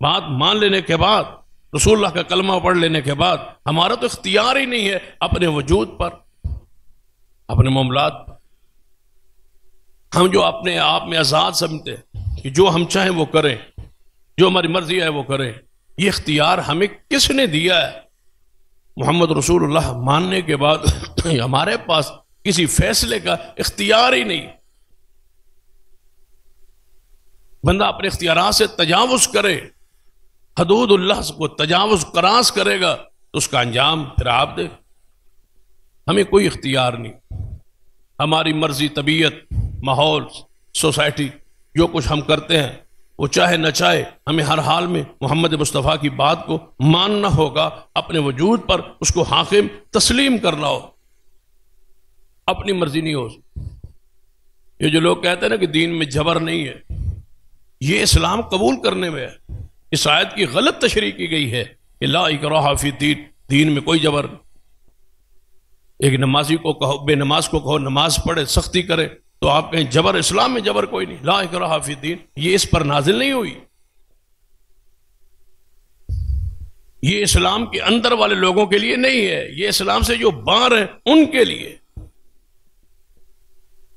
بات مان لینے کے بعد، رسول اللہ کا کلمہ پڑھ لینے کے بعد ہمارا تو اختیار ہی نہیں ہے اپنے وجود پر، اپنے معاملات پر۔ ہم جو اپنے آپ میں آزاد سمجھتے ہیں کہ جو ہم چاہیں وہ کریں، جو ہماری مرضی ہے وہ کریں، یہ اختیار ہمیں کس نے دیا ہے؟ محمد رسول اللہ ماننے کے بعد ہمارے پاس کسی فیصلے کا اختیار ہی نہیں۔ بندہ اپنے اختیارات سے تجاوز کرے، حدود اللہ کو تجاوز کراس کرے گا تو اس کا انجام پھر آپ دے۔ ہمیں کوئی اختیار نہیں، ہماری مرضی، طبیعت، ماحول، سوسائٹی، جو کچھ ہم کرتے ہیں وہ چاہے نہ چاہے ہمیں ہر حال میں محمد مصطفیٰ کی بات کو ماننا ہوگا، اپنے وجود پر اس کو حاکم تسلیم کرنا ہو، اپنی مرضی نہیں ہو۔ یہ جو لوگ کہتے ہیں نا کہ دین میں جبر نہیں ہے، یہ اسلام قبول کرنے میں ہے۔ اس آیت کی غلط تشریح کی گئی ہے کہ لا اکراہ فی الدین، دین میں کوئی جبر نہیں۔ ایک نمازی کو کہو، بے نماز کو کہو نماز پڑھے، سختی کرے، تو آپ کہیں جبر، اسلام میں جبر کوئی نہیں، لا اکراہ فی الدین، یہ اس پر نازل نہیں ہوئی۔ یہ اسلام کے اندر والے لوگوں کے لیے نہیں ہے، یہ اسلام سے جو باہر ہیں ان کے لیے۔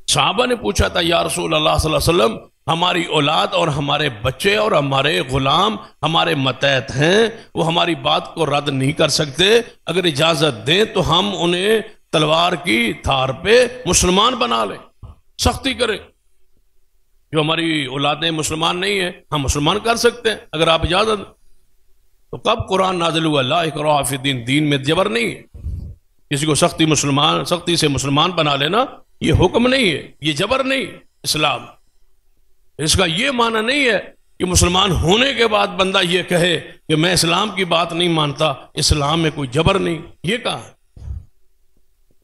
صحابہ نے پوچھا تھا یا رسول اللہ صلی اللہ علیہ وسلم، ہماری اولاد اور ہمارے بچے اور ہمارے غلام ہمارے ماتحت ہیں، وہ ہماری بات کو رد نہیں کر سکتے، اگر اجازت دیں تو ہم انہیں تلوار کی دھار پہ مسلمان بنا لیں، سختی کریں۔ جو ہماری اولادیں مسلمان نہیں ہیں ہم مسلمان کر سکتے ہیں اگر آپ اجازت دیں۔ تو کب قرآن نازل ہوا؟ لا اکراہ فی الدین، دین میں جبر نہیں ہے۔ کسی کو سختی سے مسلمان بنا لینا یہ حکم نہیں ہے، یہ جبر نہیں ہے اسلام۔ اس کا یہ معنی نہیں ہے کہ مسلمان ہونے کے بعد بندہ یہ کہے کہ میں اسلام کی بات نہیں مانتا، اسلام میں کوئی جبر نہیں، یہ کہا ہے۔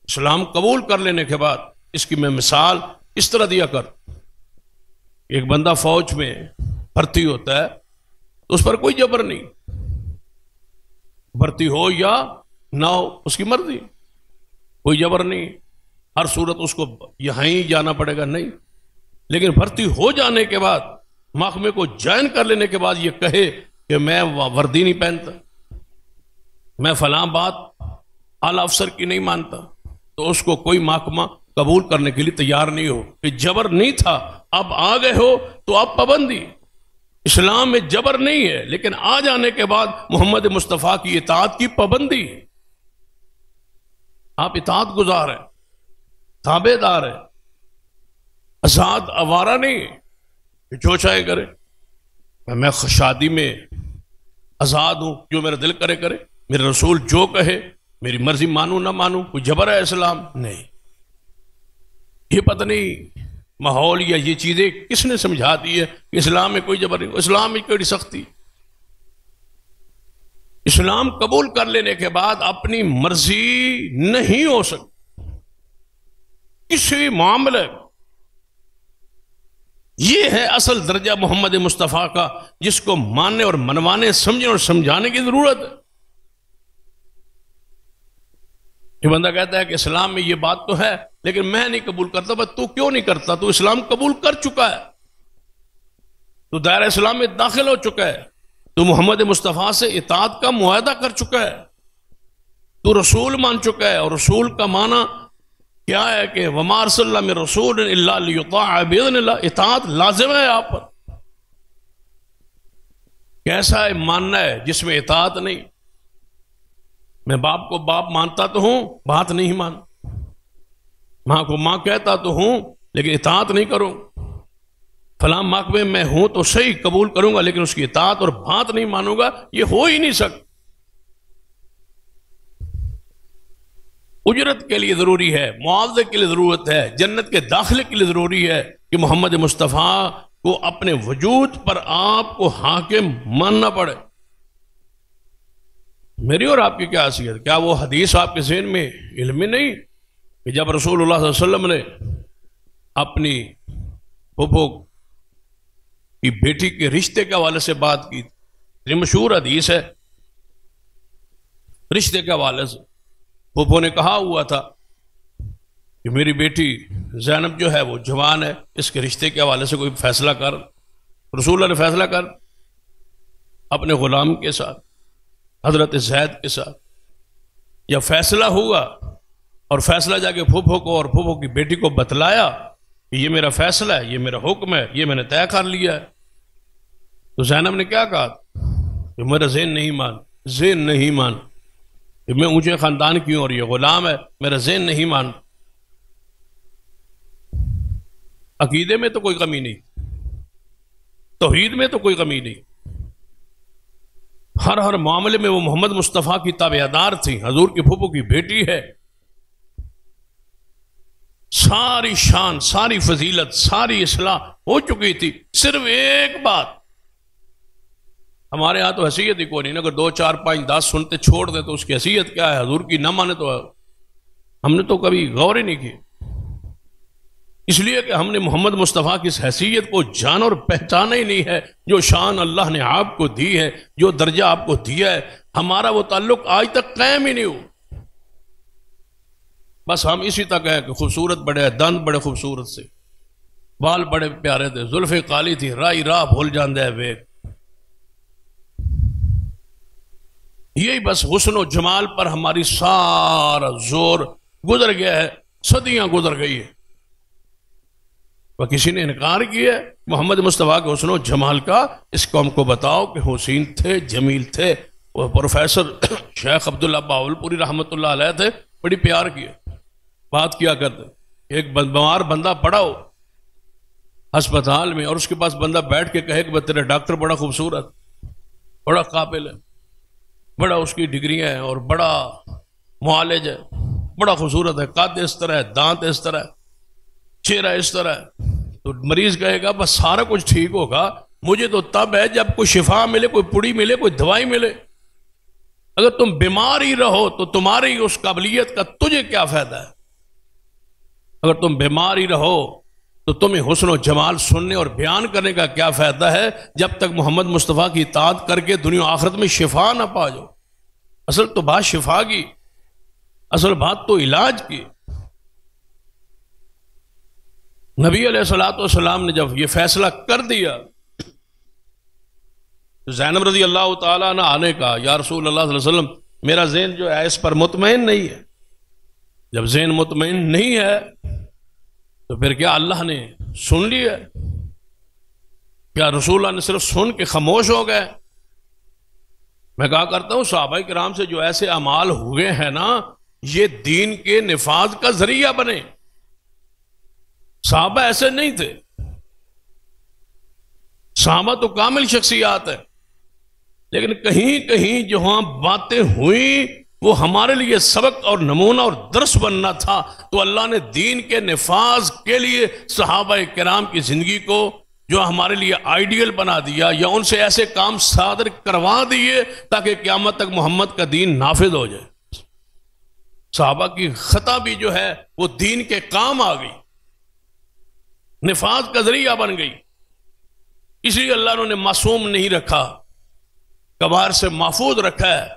اسلام قبول کر لینے کے بعد اس کی میں مثال اس طرح دیا کر، ایک بندہ فوج میں بھرتی ہوتا ہے تو اس پر کوئی جبر نہیں، بھرتی ہو یا نہ ہو اس کی مرضی، کوئی جبر نہیں، ہر صورت اس کو یہاں ہی جانا پڑے گا نہیں۔ لیکن بھرتی ہو جانے کے بعد، محکمے کو جوائن کر لینے کے بعد یہ کہے کہ میں وردی نہیں پہنتا، میں فلاں بات اعلیٰ افسر کی نہیں مانتا، تو اس کو کوئی محکمہ قبول کرنے کے لیے تیار نہیں ہو کہ جبر نہیں تھا، اب آ گئے ہو تو اب پابندی۔ اسلام میں جبر نہیں ہے، لیکن آ جانے کے بعد محمد مصطفیٰ کی اطاعت کی پابندی ہے۔ آپ اطاعت گزار ہیں، تابع دار ہیں، آزاد آوارہ نہیں کہ جو چاہے کرے۔ میں شادی میں آزاد ہوں، جو میرا دل کرے کرے، میرے رسول جو کہے میری مرضی مانوں نہ مانوں، کوئی جبر ہے اسلام نہیں۔ یہ پتہ نہیں ماحول یا یہ چیزیں کس نے سمجھا دی ہے کہ اسلام میں کوئی جبر نہیں، اسلام میں کوئی سختی۔ اسلام قبول کر لینے کے بعد اپنی مرضی نہیں ہو سکتی کسی معاملے۔ یہ ہے اصل درجہ محمد مصطفیٰ کا، جس کو ماننے اور منوانے، سمجھنے اور سمجھانے کی ضرورت ہے۔ یہ بندہ کہتا ہے کہ اسلام میں یہ بات تو ہے لیکن میں نہیں قبول کرتا۔ بس تو کیوں نہیں کرتا؟ تو اسلام قبول کر چکا ہے، تو دائرہ اسلام میں داخل ہو چکا ہے، تو محمد مصطفیٰ سے اطاعت کا معاہدہ کر چکا ہے، تو رسول مان چکا ہے۔ اور رسول کا معنی کیا ہے کہ وَمَا أَرْسَلْنَا مِن رَّسُولٍ إِلَّا لِيُطَاعَ بِإِذْنِ اللَّهِ، اطاعت لازم ہے آپ پر۔ کیسا ہے ماننا ہے جس میں اطاعت نہیں؟ میں باپ کو باپ مانتا تو ہوں، بات نہیں مان، ماں کو ماں کہتا تو ہوں لیکن اطاعت نہیں کروں، فلاں محکمے میں ہوں تو صحیح قبول کروں گا لیکن اس کی اطاعت اور بات نہیں مانوں گا، یہ ہو ہی نہیں سکتا۔ اجرت کے لیے ضروری ہے، معاوضے کے لیے ضرورت ہے، جنت کے داخلے کے لیے ضروری ہے کہ محمد مصطفیٰ کو اپنے وجود پر آپ کو حاکم ماننا پڑے۔ میری اور آپ کی کیا حیثیت؟ کیا وہ حدیث آپ کے ذہن میں علمی نہیں کہ جب رسول اللہ صلی اللہ علیہ وسلم نے اپنی پھوپھو کی بیٹی کے رشتے کے حوالے سے بات کی، یہ مشہور حدیث ہے، رشتے کے حوالے سے پھوپھو نے کہا ہوا تھا کہ میری بیٹی زینب جو ہے وہ جوان ہے، اس کے رشتے کے حوالے سے کوئی فیصلہ کر۔ رسول اللہ نے فیصلہ کر اپنے غلام کے ساتھ، حضرت زید کے ساتھ۔ جب فیصلہ ہوا اور فیصلہ جا کے پھوپھو کو اور پھوپھو کی بیٹی کو بتلایا کہ یہ میرا فیصلہ ہے، یہ میرا حکم ہے، یہ میں نے طے کر لیا ہے، تو زینب نے کیا کہا کہ میرا ذہن نہیں مان کہ میں اونچے خاندان کی ہوں اور یہ غلام ہے، میرا ذہن نہیں مان۔ عقیدے میں تو کوئی کمی نہیں، توحید میں تو کوئی کمی نہیں، ہر معاملے میں وہ محمد مصطفیٰ کی تابعدار تھی، حضور کی پھوپھو کی بیٹی ہے، ساری شان، ساری فضیلت، ساری اصلاح ہو چکی تھی۔ صرف ایک بات، ہمارے ہاں تو حیثیت ہی کوئی نہیں، اگر 2 4 5 10 سنتے چھوڑ دیں تو اس کی حیثیت کیا ہے؟ حضور کی نہ مانے تو ہم نے تو کبھی غور ہی نہیں کی، اس لیے کہ ہم نے محمد مصطفیٰ کی اس حیثیت کو جان اور پہچانا ہی نہیں ہے، جو شان اللہ نے آپ کو دی ہے، جو درجہ آپ کو دیا ہے، ہمارا وہ تعلق آج تک قائم ہی نہیں ہو۔ بس ہم اسی تک ہے کہ خوبصورت بڑے، دند بڑے خوبصورت سے، بال بڑے پیارے تھے، زلفیں کالی تھی، راہ بھول جاندے ویگ، یہی بس حسن و جمال پر ہماری سارا زور گزر گیا ہے، صدیاں گزر گئی ہے۔ وہ کسی نے انکار کیا محمد مصطفیٰ کے حسن و جمال کا؟ اس قوم کو بتاؤ کہ حسین تھے، جمیل تھے۔ وہ پروفیسر شیخ عبداللہ باولپوری رحمۃ اللہ علیہ تھے، بڑی پیار کی بات کیا کرتے، ایک بیمار بندہ پڑا ہو ہسپتال میں اور اس کے پاس بندہ بیٹھ کے کہے کہ تیرا ڈاکٹر بڑا خوبصورت، بڑا قابل ہے، بڑا اس کی ڈگریاں ہیں اور بڑا معالج ہے، بڑا خوبصورت ہے، قد اس طرح ہے، دانت اس طرح ہے، چہرہ اس طرح ہے، تو مریض کہے گا بس سارا کچھ ٹھیک ہوگا، مجھے تو تب ہے جب کوئی شفا ملے، کوئی پڑی ملے، کوئی دوائی ملے۔ اگر تم بیمار ہی رہو تو تمہاری اس قابلیت کا تجھے کیا فائدہ ہے؟ اگر تم بیمار ہی رہو تو تمہیں حسن و جمال سننے اور بیان کرنے کا کیا فائدہ ہے جب تک محمد مصطفیٰ کی اطاعت کر کے دنیا و آخرت میں شفا نہ پا جاؤ۔ اصل تو بات شفا کی، اصل بات تو علاج کی۔ نبی علیہ الصلوۃ والسلام نے جب یہ فیصلہ کر دیا تو زینب رضی اللہ تعالیٰ عنہ آنے کا، یا رسول اللہ صلی اللہ علیہ وسلم میرا ذہن جو ہے اس پر مطمئن نہیں ہے۔ جب ذہن مطمئن نہیں ہے تو پھر کیا اللہ نے سن لیا؟ کیا رسول اللہ نے صرف سن کے خاموش ہو گئے؟ میں کہا کرتا ہوں صحابہ کرام سے جو ایسے اعمال ہوئے ہیں نا، یہ دین کے نفاذ کا ذریعہ بنے۔ صحابہ ایسے نہیں تھے، صحابہ تو کامل شخصیات ہے، لیکن کہیں کہیں جہاں باتیں ہوئیں وہ ہمارے لیے سبق اور نمونہ اور درس بننا تھا، تو اللہ نے دین کے نفاذ کے لیے صحابہ کرام کی زندگی کو جو ہمارے لیے آئیڈیل بنا دیا، یا ان سے ایسے کام صادر کروا دیے تاکہ قیامت تک محمد کا دین نافذ ہو جائے۔ صحابہ کی خطا بھی جو ہے وہ دین کے کام آ گئی، نفاذ کا ذریعہ بن گئی۔ اس لیے اللہ نے معصوم نہیں رکھا، کبائر سے محفوظ رکھا ہے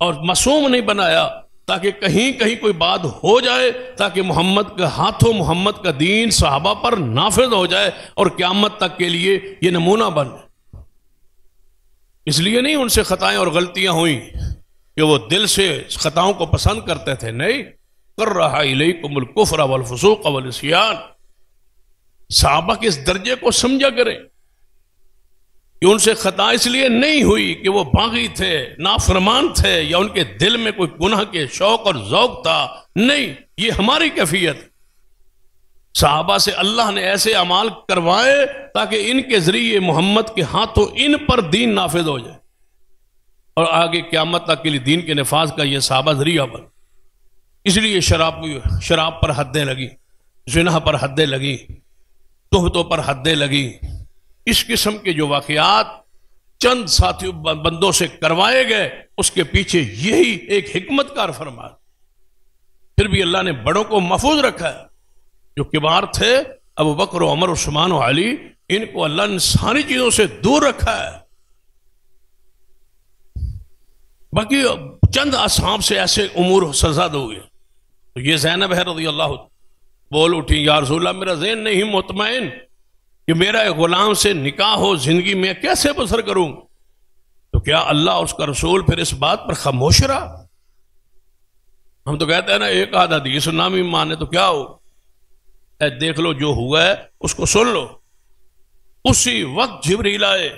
اور معصوم نہیں بنایا تاکہ کہیں کہیں کوئی بات ہو جائے، تاکہ محمد کے ہاتھوں محمد کا دین صحابہ پر نافذ ہو جائے اور قیامت تک کے لیے یہ نمونہ بن۔ اس لیے نہیں ان سے خطائیں اور غلطیاں ہوئیں کہ وہ دل سے خطاؤں کو پسند کرتے تھے، نہیں، کرہ الیکم الکفر والفسوق والعصیان۔ صحابہ کے اس درجے کو سمجھا کریں کہ ان سے خطا اس لیے نہیں ہوئی کہ وہ باغی تھے، نافرمان تھے، یا ان کے دل میں کوئی گناہ کے شوق اور ذوق تھا، نہیں، یہ ہماری کیفیت۔ صحابہ سے اللہ نے ایسے اعمال کروائے تاکہ ان کے ذریعے محمد کے ہاتھوں ان پر دین نافذ ہو جائے اور آگے قیامت تک کے لیے دین کے نفاذ کا یہ صحابہ ذریعہ بن۔ اس لیے شراب پر حدیں لگی، زنا پر حدیں لگی، تہمتوں پر حدیں لگی۔ اس قسم کے جو واقعات چند ساتھی بندوں سے کروائے گئے، اس کے پیچھے یہی ایک حکمت کار فرمان۔ پھر بھی اللہ نے بڑوں کو محفوظ رکھا ہے، جو کبار تھے ابو بکر و عمر عثمان و علی، ان کو اللہ نے ساری چیزوں سے دور رکھا ہے۔ باقی چند اصحاب سے ایسے امور سرزد ہوئے، تو یہ زینب ہے رضی اللہ، بول اٹھی، یا رسول اللہ میرا ذہن نہیں مطمئن کہ میرا ایک غلام سے نکاح ہو، زندگی میں کیسے بسر کروں؟ تو کیا اللہ اور اس کا رسول پھر اس بات پر خاموش رہا؟ ہم تو کہتے ہیں نا ایک آدھ حدیث نام ہی مانے تو کیا ہو، اے دیکھ لو جو ہوا ہے اس کو سن لو۔ اسی وقت جبریل آئے،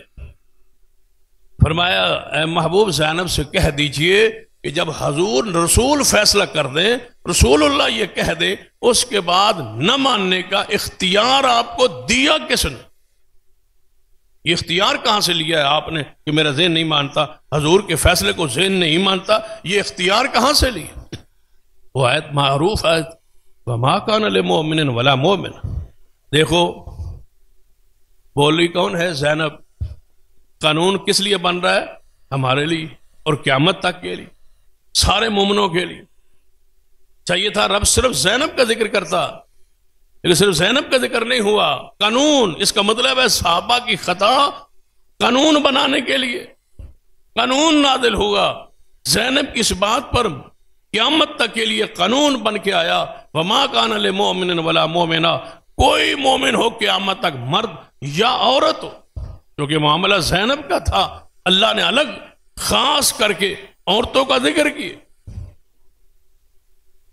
فرمایا اے محبوب زینب سے کہہ دیجئے کہ جب حضور رسول فیصلہ کر دیں، رسول اللہ یہ کہہ دیں، اس کے بعد نہ ماننے کا اختیار آپ کو دیا کس نے؟ یہ اختیار کہاں سے لیا ہے آپ نے کہ میرا ذہن نہیں مانتا، حضور کے فیصلے کو ذہن نہیں مانتا؟ یہ اختیار کہاں سے لیا؟ وہ آیت معروف آیت، وَمَا كَانَ لِمُؤْمِنٍ وَلَا مُؤْمِنٍ۔ دیکھو بول رہی کون ہے؟ زینب۔ قانون کس لیے بن رہا ہے؟ ہمارے لیے اور قیامت تک کے لیے، سارے مومنوں کے لیے۔ چاہیے تھا رب صرف زینب کا ذکر کرتا، لیکن صرف زینب کا ذکر نہیں ہوا۔ قانون، اس کا مطلب ہے صحابہ کی خطا قانون بنانے کے لیے قانون نازل ہوا۔ زینب کی اس بات پر قیامت تک کے لیے قانون بن کے آیا، وَمَا كَانَ لِمُؤْمِنٍ وَلَا مُؤْمِنَةٍ، کوئی مومن ہو قیامت تک، مرد یا عورت ہو، کیونکہ معاملہ زینب کا تھا، اللہ نے الگ خاص کر کے عورتوں کا ذکر کیا۔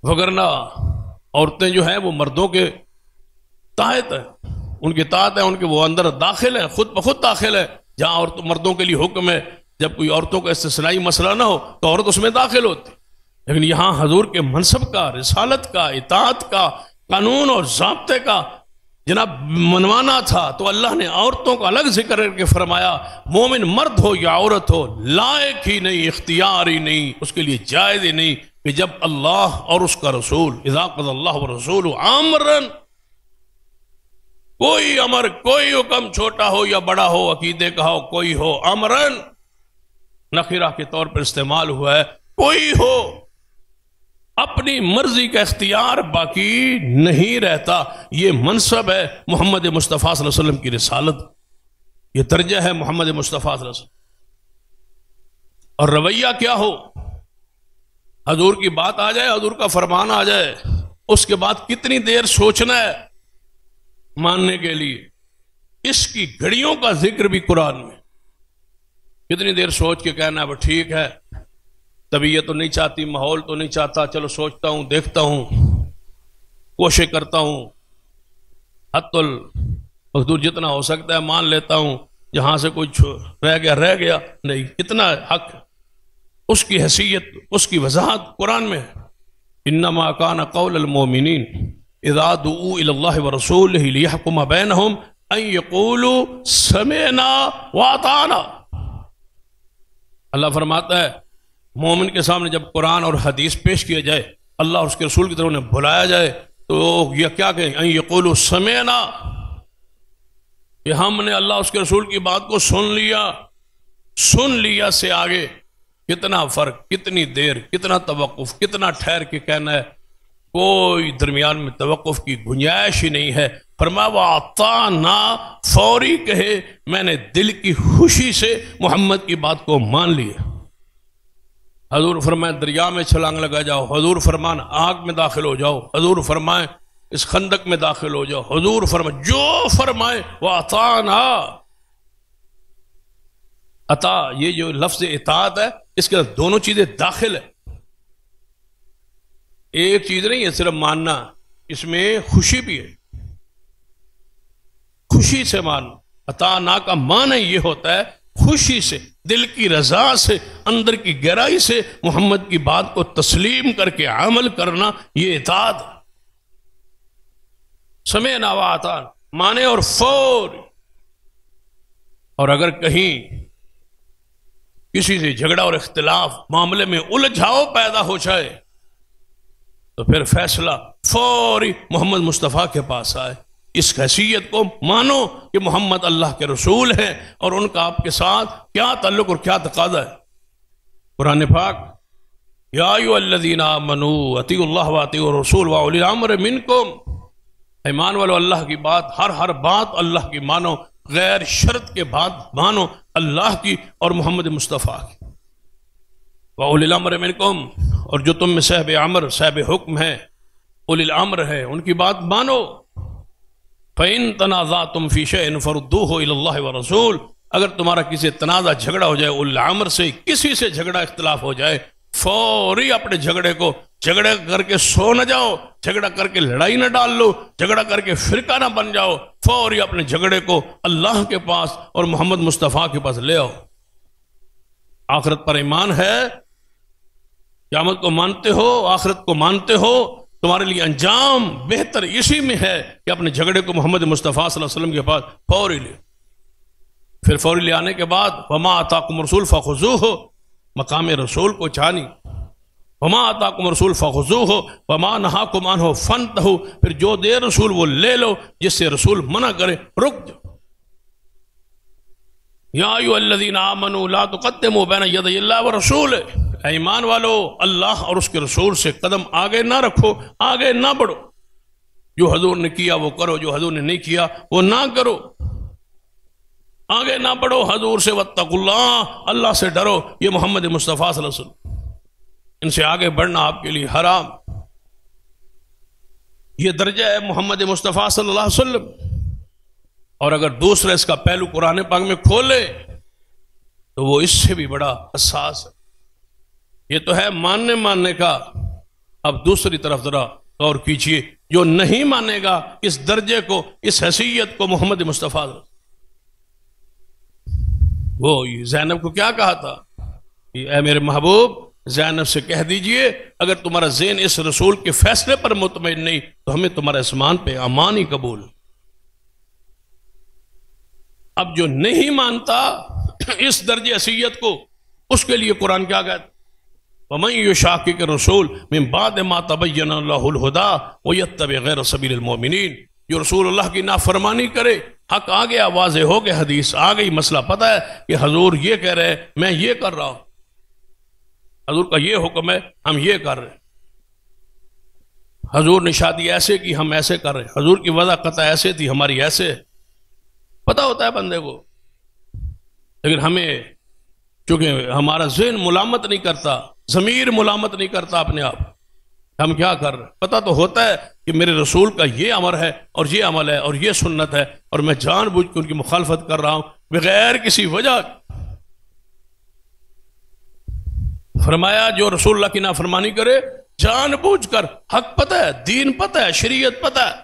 وگرنہ عورتیں جو ہیں وہ مردوں کے تحت ہیں، ان کے تحت ہیں، ان کے وہ اندر داخل ہیں، خود بخود داخل ہے۔ جہاں مردوں کے لیے حکم ہے جب کوئی عورتوں کا استثنائی مسئلہ نہ ہو تو عورت اس میں داخل ہوتی، لیکن یہاں حضور کے منصب کا، رسالت کا، اطاعت کا، قانون اور ضابطے کا جناب منوانا تھا، تو اللہ نے عورتوں کو الگ ذکر کر کے فرمایا مومن مرد ہو یا عورت ہو، لائق ہی نہیں، اختیار ہی نہیں، اس کے لیے جائز ہی نہیں کہ جب اللہ اور اس کا رسول، اذا قضى اللہ ورسولہ امرا، کوئی امر، کوئی حکم چھوٹا ہو یا بڑا ہو، عقیدے کا ہو، کوئی ہو، امرن نخرہ کے طور پر استعمال ہوا ہے، کوئی ہو، اپنی مرضی کا اختیار باقی نہیں رہتا۔ یہ منصب ہے محمد مصطفیٰ صلی اللہ علیہ وسلم کی رسالت، یہ درجہ ہے محمد مصطفیٰ صلی اللہ علیہ وسلم۔ اور رویہ کیا ہو، حضور کی بات آ جائے، حضور کا فرمان آ جائے، اس کے بعد کتنی دیر سوچنا ہے ماننے کے لیے؟ اس کی گھڑیوں کا ذکر بھی قرآن میں، کتنی دیر سوچ کے کہنا ہے وہ ٹھیک ہے، طبیعت تو نہیں چاہتی، ماحول تو نہیں چاہتا، چلو سوچتا ہوں، دیکھتا ہوں، کوشش کرتا ہوں، حتی المقدور جتنا ہو سکتا ہے مان لیتا ہوں، جہاں سے کچھ رہ گیا نہیں، اتنا حق، اس کی حیثیت، اس کی وضاحت قرآن میں ہے۔ انما کان قول المؤمنین اذا دعوا الى اللہ ورسولہ لیحکم بینہم ان یقولوا سمعنا واطعنا۔ اللہ فرماتا ہے مومن کے سامنے جب قرآن اور حدیث پیش کیا جائے، اللہ اور اس کے رسول کی طرف انہیں بلایا جائے، تو یہ کیا کہیں؟ ان یقولوا سمعنا، کہ ہم نے اللہ اس کے رسول کی بات کو سن لیا سے آگے کتنا فرق، کتنی دیر، کتنا توقف، کتنا ٹھہر کے کہنا ہے، کوئی درمیان میں توقف کی گنجائش ہی نہیں ہے۔ فرمایا وَأَطَعْنَا، فوری کہے میں نے دل کی خوشی سے محمد کی بات کو مان لیا۔ حضور فرمائے دریا میں چھلانگ لگا جاؤ، حضور فرمان آگ میں داخل ہو جاؤ، حضور فرمائے اس خندق میں داخل ہو جاؤ، حضور فرمائے جو فرمائے وَأَطَعْنَا۔ عطا، یہ جو لفظ اطاعت ہے اس کے اندر دونوں چیزیں داخل ہے، ایک چیز نہیں ہے صرف ماننا، اس میں خوشی بھی ہے، خوشی سے ماننا۔ اطاعنا کا معنی یہ ہوتا ہے خوشی سے، دل کی رضا سے، اندر کی گہرائی سے محمد کی بات کو تسلیم کر کے عمل کرنا، یہ اطاعت۔ سمعنا وأطعنا، مانے اور فور۔ اور اگر کہیں کسی سے جھگڑا اور اختلاف، معاملے میں الجھاؤ پیدا ہو جائے، تو پھر فیصلہ فوری محمد مصطفیٰ کے پاس آئے، اس حیثیت کو مانو کہ محمد اللہ کے رسول ہیں اور ان کا آپ کے ساتھ کیا تعلق اور کیا تقاضا ہے۔ قرآن پاک یا ایھا الذین آمنوا اطیعوا اللہ واطیعوا الرسول واولی الامر منکم، ایمان والو اللہ کی بات، ہر بات اللہ کی مانو، غیر شرط کے بات مانو اللہ کی اور محمد مصطفیٰ کی۔ واولی الامر منکم، اور جو تم میں صاحب امر، صاحب حکم ہے، اولی الامر ہے، ان کی بات مانو۔ فَإِن تَنَازَعْتُمْ فِي شَيْءٍ فَرُدُّوهُ إِلَى اللَّهِ وَرَسُولِهِ، اگر تمہارا کسی تنازع جھگڑا ہو جائے، اولی الامر سے کسی سے جھگڑا اختلاف ہو جائے، فوری اپنے جھگڑے کو، جھگڑا کر کے سو نہ جاؤ، جھگڑا کر کے لڑائی نہ ڈال لو، جھگڑا کر کے فرقہ نہ بن جاؤ، فوری اپنے جھگڑے کو اللہ کے پاس اور محمد مصطفیٰ کے پاس لے آؤ۔ آخرت پر ایمان ہے، قیامت کو مانتے ہو، آخرت کو مانتے ہو، تمہارے لیے انجام بہتر اسی میں ہے کہ اپنے جھگڑے کو محمد مصطفیٰ صلی اللہ علیہ وسلم کے پاس فوری لے۔ پھر فوری لے آنے کے بعد وما آتاکم رسول فخذوہ، مقام رسول کو چانی، وما آتاکم رسول فخذوہ وما نہاکم عنہ فانتہوا، پھر جو دے رسول وہ لے لو، جس سے رسول منع کرے رک جاؤ۔ یا ایھا الذین آمنوا لا تقدموا بین یدی اللہ ورسولہ، ایمان والو اللہ اور اس کے رسول سے قدم آگے نہ رکھو، آگے نہ بڑھو، جو حضور نے کیا وہ کرو، جو حضور نے نہیں کیا وہ نہ کرو، آگے نہ بڑھو حضور سے۔ واتقوا اللہ، اللہ سے ڈرو، یہ محمد مصطفیٰ صلی اللہ علیہ وسلم، ان سے آگے بڑھنا آپ کے لیے حرام۔ یہ درجہ ہے محمد مصطفیٰ صلی اللہ علیہ وسلم۔ اور اگر دوسرا اس کا پہلو قرآن پاک میں کھولے تو وہ اس سے بھی بڑا حساس ہے۔ یہ تو ہے ماننے کا، اب دوسری طرف ذرا غور کیجئے، جو نہیں مانے گا اس درجے کو، اس حیثیت کو محمد مصطفیٰ، وہ زینب کو کیا کہا تھا؟ اے میرے محبوب، زینب سے کہہ دیجئے اگر تمہارا ذہن اس رسول کے فیصلے پر مطمئن نہیں تو ہمیں تمہارا اسمان پہ امان ہی قبول۔ اب جو نہیں مانتا اس درجے حیثیت کو، اس کے لیے قرآن کیا کہتا؟ وَمَن يُشَاقِقِ الرَّسُولَ مِن بَعْدِ مَا تَبَيَّنَ لَهُ الْهُدَىٰ وَيَتَّبِعْ غَيْرَ سَبِيلِ الْمُؤْمِنِينَ، جو رسول اللہ کی نافرمانی کرے، حق آ گیا، واضح ہو گیا، حدیث آ گئی، مسئلہ پتہ ہے کہ حضور یہ کہہ رہے ہیں، میں یہ کر رہا ہوں، حضور کا یہ حکم ہے، ہم یہ کر رہے ہیں، حضور نے شادی ایسے کی، ہم ایسے کر رہے ہیں، حضور کی وضع قطع ایسے تھی، ہماری ایسے، پتہ ہوتا ہے بندے کو، لیکن ہمیں چونکہ ہمارا ذہن ملامت نہیں کرتا، ضمیر ملامت نہیں کرتا اپنے آپ، ہم کیا کر رہے ہیں، پتہ تو ہوتا ہے کہ میرے رسول کا یہ امر ہے اور یہ عمل ہے اور یہ سنت ہے، اور میں جان بوجھ کے ان کی مخالفت کر رہا ہوں بغیر کسی وجہ۔ فرمایا جو رسول اللہ کی نافرمانی کرے جان بوجھ کر، حق پتہ ہے، دین پتہ ہے، شریعت پتہ ہے،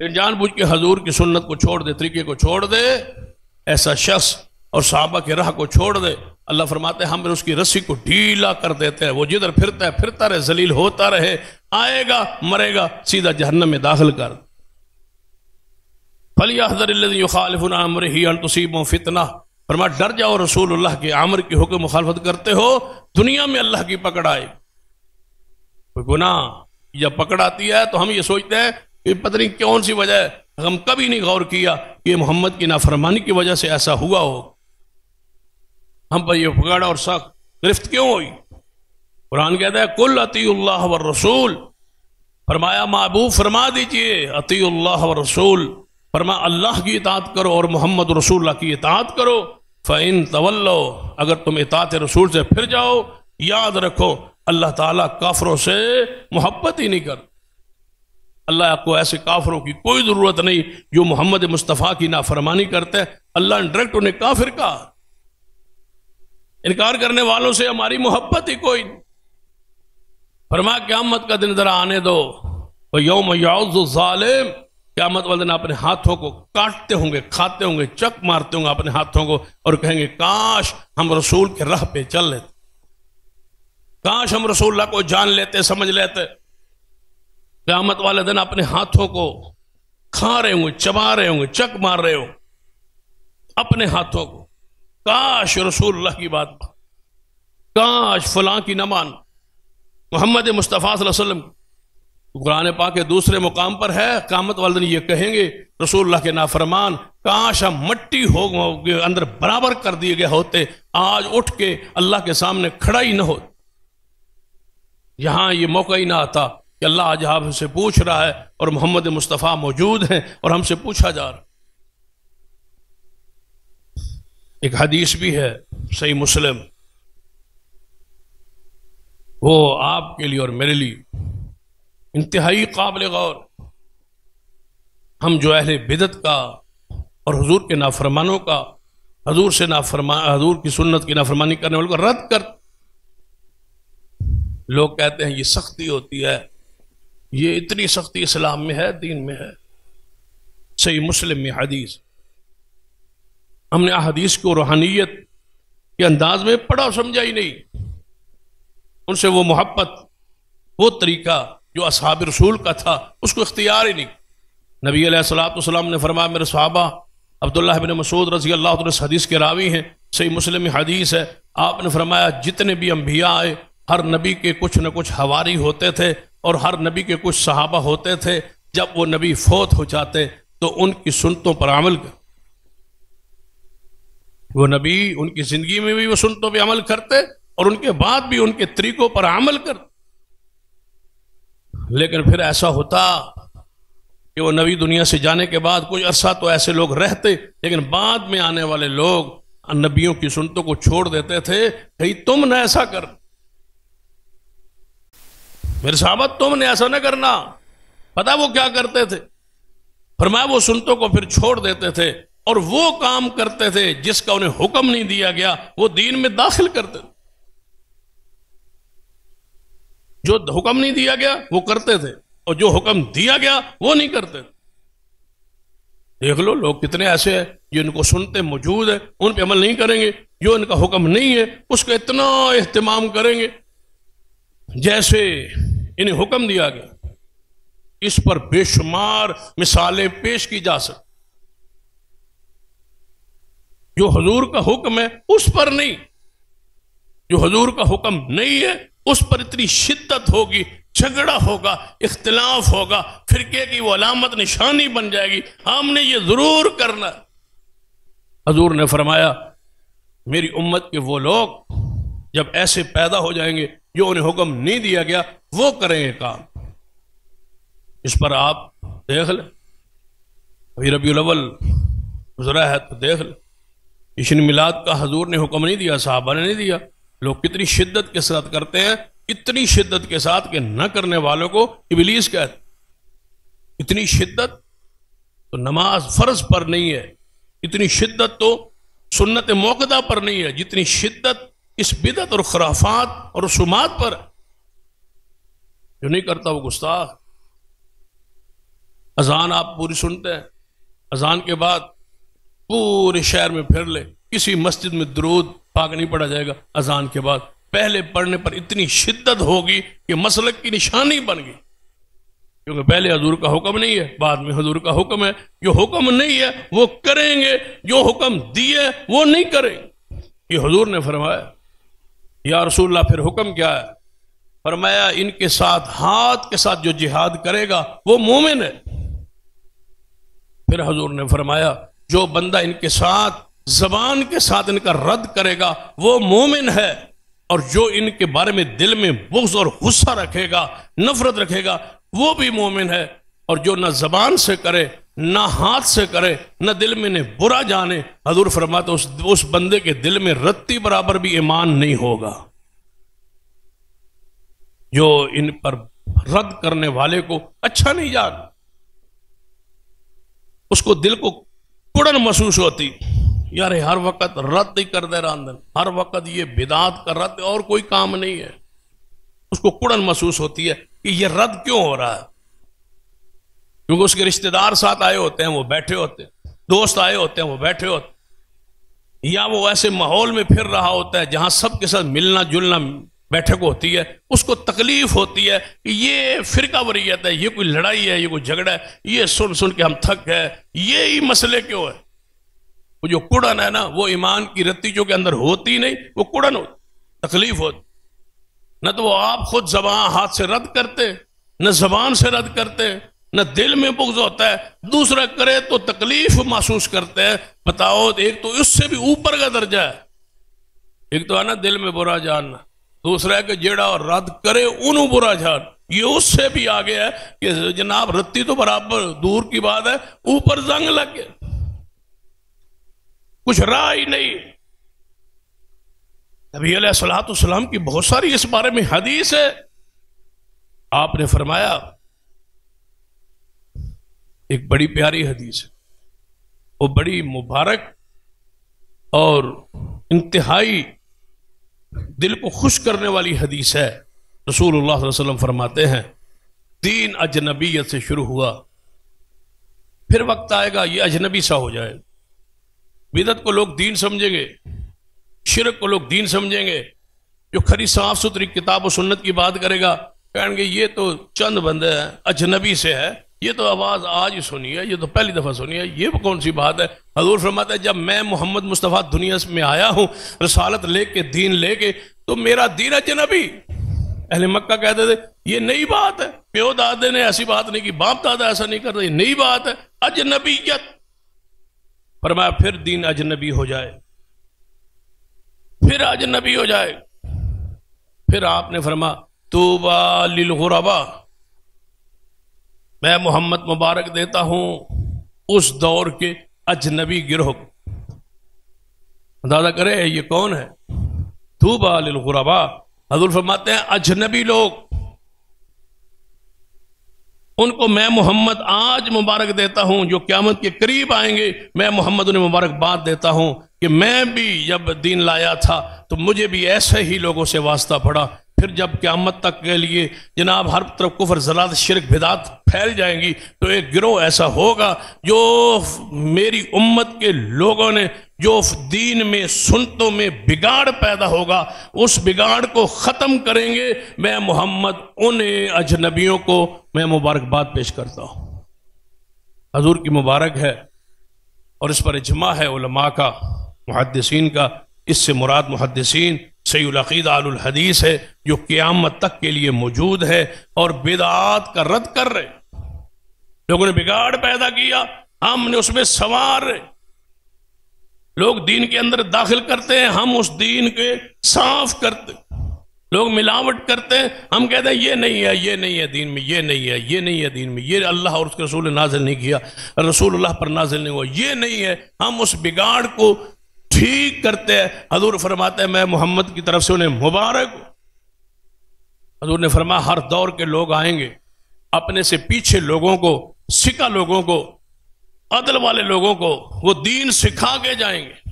لیکن جان بوجھ کے حضور کی سنت کو چھوڑ دے، طریقے کو چھوڑ دے، ایسا شخص اور صحابہ کے راہ کو چھوڑ دے، اللہ فرماتے ہیں ہم اس کی رسی کو ڈھیلا کر دیتے ہیں، وہ جدھر پھرتا ہے پھرتا رہے، ذلیل ہوتا رہے، آئے گا مرے گا، سیدھا جہنم میں داخل کر۔ فَلْيَحْذَرِ الَّذِينَ يُخَالِفُونَ عَنْ أَمْرِهِ أَن تُصِيبَهُمْ فِتْنَةٌ فرمایا ڈر جاؤ رسول اللہ کے امر کی حکم مخالفت کرتے ہو دنیا میں اللہ کی پکڑ آئے. کوئی گناہ جب پکڑ آتی ہے تو ہم یہ سوچتے ہیں کہ پتہ نہیں کون سی وجہ ہے, ہم کبھی نہیں غور کیا کہ محمد کی نافرمانی کی وجہ سے ایسا ہوا ہو, ہم پر یہ پکڑ اور سخت گرفت کیوں ہوئی. قرآن کہتا ہے کل اطیعوا اللہ والرسول, فرمایا محبوب فرما دیجئے اطیعوا اللہ والرسول, فرمایا اللہ کی اطاعت کرو اور محمد رسول اللہ کی اطاعت کرو. فَإِن تَوَلَّوْا, اگر تم اطاعت رسول سے پھر جاؤ, یاد رکھو اللہ تعالیٰ کافروں سے محبت ہی نہیں کرتا. اللہ کو ایسے کافروں کی کوئی ضرورت نہیں جو محمد مصطفیٰ کی نافرمانی کرتے ہیں. اللہ نے ڈائریکٹ انہیں کافر کہا. انکار کرنے والوں سے ہماری محبت ہی کوئی نہیں. فرمایا قیامت کا دن ذرا آنے دو, وَيَوْمَ يَعُضُّ الظَّالِمُ, قیامت والے دن اپنے ہاتھوں کو کاٹتے ہوں گے, کھاتے ہوں گے, چک مارتے ہوں گے اپنے ہاتھوں کو اور کہیں گے کاش ہم رسول کے راہ پہ چل لیتے, کاش ہم رسول اللہ کو جان لیتے, سمجھ لیتے. قیامت والے دن اپنے ہاتھوں کو کھا رہے ہوں گے, چبا رہے ہوں گے, چک مار رہے ہوں اپنے ہاتھوں کو, کاش رسول اللہ کی بات, کاش فلاں کی نہ مان. محمد مصطفیٰ صلی اللہ علیہ وسلم قرآن پاک کے دوسرے مقام پر ہے, قیامت والے دن یہ کہیں گے رسول اللہ کے نافرمان کاش ہم مٹی ہو اندر برابر کر دیے گئے ہوتے, آج اٹھ کے اللہ کے سامنے کھڑا ہی نہ ہو. یہاں یہ موقع ہی نہ آتا کہ اللہ آج آپ سے پوچھ رہا ہے اور محمد مصطفیٰ موجود ہیں اور ہم سے پوچھا جا رہا. ایک حدیث بھی ہے صحیح مسلم, وہ آپ کے لیے اور میرے لیے انتہائی قابل غور. ہم جو اہل بدعت کا اور حضور کے نافرمانوں کا, حضور کی سنت کی نافرمانی کرنے والوں کو رد کر, لوگ کہتے ہیں یہ سختی ہوتی ہے, یہ اتنی سختی اسلام میں ہے, دین میں ہے. صحیح مسلم میں حدیث, ہم نے احادیث کو روحانیت کے انداز میں پڑھا اور سمجھا ہی نہیں. ان سے وہ محبت, وہ طریقہ جو اصحاب رسول کا تھا اس کو اختیار ہی نہیں. نبی علیہ الصلوۃ والسلام نے فرمایا, میرے صحابہ عبداللہ بن مسعود رضی اللہ عنہ اس حدیث کے راوی ہیں, صحیح مسلم میں حدیث ہے, آپ نے فرمایا جتنے بھی انبیاء آئے ہر نبی کے کچھ نہ کچھ حواری ہوتے تھے اور ہر نبی کے کچھ صحابہ ہوتے تھے. جب وہ نبی فوت ہو جاتے تو ان کی سنتوں پر عمل کر, وہ نبی ان کی زندگی میں بھی وہ سنتوں پہ عمل کرتے اور ان کے بعد بھی ان کے طریقوں پر عمل کرتے. لیکن پھر ایسا ہوتا کہ وہ نبی دنیا سے جانے کے بعد کچھ عرصہ تو ایسے لوگ رہتے, لیکن بعد میں آنے والے لوگ نبیوں کی سنتوں کو چھوڑ دیتے تھے. کہیں تم نہ ایسا کر, میرے صحابہ تم نے ایسا نہ کرنا. پتہ وہ کیا کرتے تھے؟ فرمایا وہ سنتوں کو پھر چھوڑ دیتے تھے اور وہ کام کرتے تھے جس کا انہیں حکم نہیں دیا گیا وہ دین میں داخل کرتے تھے. جو حکم نہیں دیا گیا وہ کرتے تھے اور جو حکم دیا گیا وہ نہیں کرتے تھے. دیکھ لو لوگ کتنے ایسے ہیں جن کو سنتے موجود ہیں, ان پہ عمل نہیں کریں گے. جو ان کا حکم نہیں ہے اس کا اتنا اہتمام کریں گے جیسے انہیں حکم دیا گیا. اس پر بے شمار مثالیں پیش کی جا سکتی. جو حضور کا حکم ہے اس پر نہیں, جو حضور کا حکم نہیں ہے اس پر اتنی شدت ہوگی, جھگڑا ہوگا, اختلاف ہوگا, فرقے کی وہ علامت نشانی بن جائے گی, ہم نے یہ ضرور کرنا. حضور نے فرمایا میری امت کے وہ لوگ جب ایسے پیدا ہو جائیں گے جو انہیں حکم نہیں دیا گیا وہ کریں گے کام. اس پر آپ دیکھ لیں, ابھی ربیع الاول گزرا ہے تو دیکھ لیں, جشن میلاد کا حضور نے حکم نہیں دیا, صحابہ نے نہیں دیا, لوگ کتنی شدت کے ساتھ کرتے ہیں, اتنی شدت کے ساتھ کہ نہ کرنے والوں کو ابلیس کہتے. اتنی شدت تو نماز فرض پر نہیں ہے, اتنی شدت تو سنت موقدہ پر نہیں ہے, جتنی شدت اس بدعت اور خرافات اور رسومات پر. جو نہیں کرتا وہ گستاخ. اذان آپ پوری سنتے ہیں, اذان کے بعد پورے شہر میں پھر لے, کسی مسجد میں درود پاک نہیں پڑھا جائے گا. اذان کے بعد پہلے پڑھنے پر اتنی شدت ہوگی کہ مسلک کی نشانی بن گئی. کیونکہ پہلے حضور کا حکم نہیں ہے، بعد میں حضور کا حکم ہے۔ جو حکم نہیں ہے وہ کریں گے، جو حکم دیے وہ نہیں کریں گے۔ یہ حضور نے فرمایا۔ یا رسول اللہ پھر حکم کیا ہے؟ فرمایا ان کے ساتھ، ہاتھ کے ساتھ جو جہاد کرے گا وہ مومن ہے۔ پھر حضور نے فرمایا جو بندہ ان کے ساتھ، زبان کے ساتھ ان کا رد کرے گا وہ مومن ہے، اور جو ان کے بارے میں دل میں بغض اور غصہ رکھے گا، نفرت رکھے گا، وہ بھی مومن ہے۔ اور جو نہ زبان سے کرے، نہ ہاتھ سے کرے، نہ دل میں نے برا جانے، حضور فرماتے اس بندے کے دل میں رتی برابر بھی ایمان نہیں ہوگا۔ جو ان پر رد کرنے والے کو اچھا نہیں جان، اس کو دل کو کڑن محسوس ہوتی، یار ہر وقت رد ہی کر دے راندن، ہر وقت یہ بدعات کا رد اور کوئی کام نہیں ہے، اس کو کڑن محسوس ہوتی ہے کہ یہ رد کیوں ہو رہا ہے؟ کیونکہ اس کے رشتہ دار ساتھ آئے ہوتے ہیں، وہ بیٹھے ہوتے ہیں، دوست آئے ہوتے ہیں، وہ بیٹھے ہوتے ہیں، یا وہ ایسے ماحول میں پھر رہا ہوتا ہے جہاں سب کے ساتھ ملنا جلنا بیٹھک ہوتی ہے، اس کو تکلیف ہوتی ہے کہ یہ فرقہ واریت ہے، یہ کوئی لڑائی ہے، یہ کوئی جھگڑا ہے، یہ سن سن کے ہم تھک گئے، یہی مسئلے کیوں ہے؟ وہ جو کڑن ہے نا، وہ ایمان کی رتی جو کے اندر ہوتی نہیں، وہ کڑن ہوتی، تکلیف ہوتی۔ نہ تو وہ آپ خود زبان ہاتھ سے رد کرتے، نہ زبان سے رد کرتے، نہ دل میں بغض ہوتا ہے، دوسرا کرے تو تکلیف محسوس کرتے ہیں۔ بتاؤ، ایک تو اس سے بھی اوپر کا درجہ ہے، ایک تو ہے نا دل میں برا جاننا، دوسرا ہے کہ جیڑا اور رد کرے انہوں برا جان، یہ اس سے بھی آگے ہے کہ جناب رتی تو برابر دور کی بات ہے، اوپر زنگ لگ گیا، کچھ راہ ہی نہیں۔ نبی علیہ الصلوۃ والسلام کی بہت ساری اس بارے میں حدیث ہے۔ آپ نے فرمایا، ایک بڑی پیاری حدیث ہے، وہ بڑی مبارک اور انتہائی دل کو خوش کرنے والی حدیث ہے۔ رسول اللہ صلی اللہ علیہ وسلم فرماتے ہیں دین اجنبیت سے شروع ہوا، پھر وقت آئے گا یہ اجنبی سا ہو جائے۔ بدعت کو لوگ دین سمجھیں گے، شرک کو لوگ دین سمجھیں گے، جو کھری صاف ستھری کتاب و سنت کی بات کرے گا کہیں گے یہ تو چند بندے ہیں، اجنبی سے ہے، یہ تو آواز آج ہی سنی ہے، یہ تو پہلی دفعہ سنی ہے، یہ کون سی بات ہے؟ حضور فرماتا ہے جب میں محمد مصطفیٰ دنیا میں آیا ہوں رسالت لے کے، دین لے کے، تو میرا دین اجنبی۔ اہل مکہ کہتے تھے یہ نئی بات ہے، پیو دادے نے ایسی بات نہیں کی، باپ دادا ایسا نہیں کرتا، یہ نئی بات ہے، اجنبیت۔ فرمایا پھر دین اجنبی ہو جائے، پھر اجنبی ہو جائے۔ پھر آپ نے فرمایا طوبیٰ للغرباء، میں محمد مبارک دیتا ہوں اس دور کے اجنبی گروہ کو۔ اندازہ کرے یہ کون ہے؟ طوبیٰ للغرباء، حضور فرماتے ہیں اجنبی لوگ، ان کو میں محمد آج مبارک دیتا ہوں، جو قیامت کے قریب آئیں گے، میں محمد انہیں مبارکباد دیتا ہوں کہ میں بھی جب دین لایا تھا تو مجھے بھی ایسے ہی لوگوں سے واسطہ پڑا۔ پھر جب قیامت تک کے لیے جناب ہر طرف کفر، ضلالت، شرک، بدعت پھیل جائیں گی، تو ایک گروہ ایسا ہوگا جو میری امت کے لوگوں نے جو دین میں سنتوں میں بگاڑ پیدا ہوگا، اس بگاڑ کو ختم کریں گے۔ میں محمد انہیں اجنبیوں کو میں مبارکباد پیش کرتا ہوں۔ حضور کی مبارک ہے، اور اس پر اجماع ہے علماء کا، محدثین کا۔ اس سے مراد محدثین صحیح العقیدہ اہل الحدیث ہے، جو قیامت تک کے لیے موجود ہے اور بدعات کا رد کر رہے۔ لوگوں نے بگاڑ پیدا کیا، ہم نے اس میں سنوار رہے۔ لوگ دین کے اندر داخل کرتے ہیں، ہم اس دین کے صاف کرتے۔ لوگ ملاوٹ کرتے ہیں، ہم کہتے ہیں یہ نہیں ہے، یہ نہیں ہے دین میں، یہ نہیں ہے، یہ نہیں ہے دین میں، یہ اللہ اور اس کے رسول نے نازل نہیں کیا، رسول اللہ پر نازل نہیں ہوا، یہ نہیں ہے۔ ہم اس بگاڑ کو ٹھیک کرتے ہیں۔ حضور فرماتے ہیں میں محمد کی طرف سے انہیں مبارک ہوں۔ حضور نے فرمایا ہر دور کے لوگ آئیں گے، اپنے سے پیچھے لوگوں کو، سکہ لوگوں کو، عدل والے لوگوں کو وہ دین سکھا کے جائیں گے،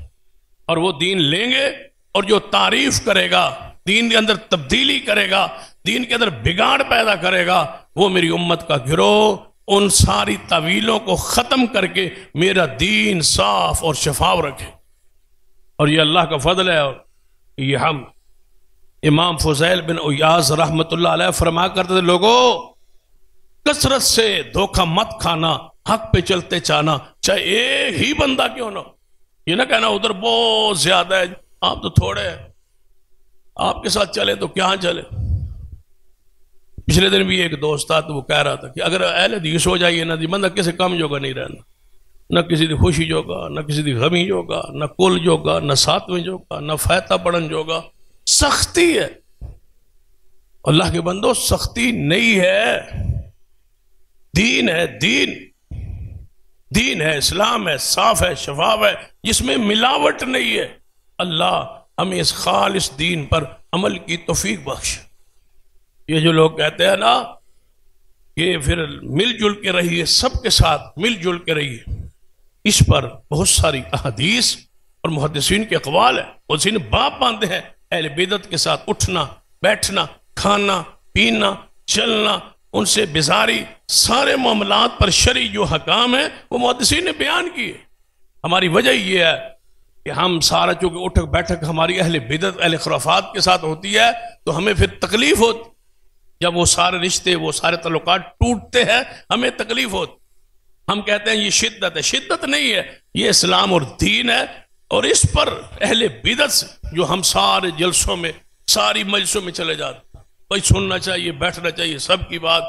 اور وہ دین لیں گے، اور جو تعریف کرے گا، دین کے اندر تبدیلی کرے گا، دین کے اندر بگاڑ پیدا کرے گا، وہ میری امت کا گروہ ان ساری تعویلوں کو ختم کر کے میرا دین صاف اور شفاف رکھے۔ اور یہ اللہ کا فضل ہے۔ اور یہ ہم امام فضیل بن عیاض رحمت اللہ علیہ فرما کرتے تھے، لوگوں کثرت سے دھوکہ مت کھانا، حق پہ چلتے جانا، چاہے ایک ہی بندہ کیوں نہ، یہ نہ کہنا ادھر بہت زیادہ ہے آپ تو تھوڑے ہیں، آپ کے ساتھ چلے تو کیا چلے۔ پچھلے دن بھی ایک دوست تھا تو وہ کہہ رہا تھا کہ اگر اہل حدیث ہو جائیے نا بندہ کسی کم جوگا نہیں رہنا، نہ کسی دی خوشی جوگا، نہ کسی دی غمی جوگا، نہ کل جوگا، نہ ساتویں جوگا، نہ فیتہ پڑھن جوگا، سختی ہے۔ اللہ کے بندو سختی نہیں ہے، دین ہے، دین ہے، اسلام ہے، صاف ہے، شفاف ہے، جس میں ملاوٹ نہیں ہے۔ اللہ ہمیں اس خالص دین پر عمل کی توفیق بخش۔ یہ جو لوگ کہتے ہیں نا کہ پھر مل جل کے رہیے، سب کے ساتھ مل جل کے رہیے، اس پر بہت ساری احادیث اور محدثین کے اقوال ہیں، وہ جن باپ باندھے ہیں اہل بدعت کے ساتھ اٹھنا بیٹھنا، کھانا پینا، چلنا، ان سے بیزاری، سارے معاملات پر شرعی جو حکام ہیں وہ محدثین نے بیان کیے۔ ہماری وجہ یہ ہے کہ ہم سارا چونکہ اٹھک بیٹھک ہماری اہل بدعت اہل خرافات کے ساتھ ہوتی ہے تو ہمیں پھر تکلیف ہوتی، جب وہ سارے رشتے وہ سارے تعلقات ٹوٹتے ہیں ہمیں تکلیف ہوتی۔ ہم کہتے ہیں یہ شدت ہے، شدت نہیں ہے، یہ اسلام اور دین ہے، اور اس پر اہل بدعت سے جو ہم سارے جلسوں میں ساری مجلسوں میں چلے جاتے ہیں، بھائی سننا چاہیے، بیٹھنا چاہیے سب کی بات،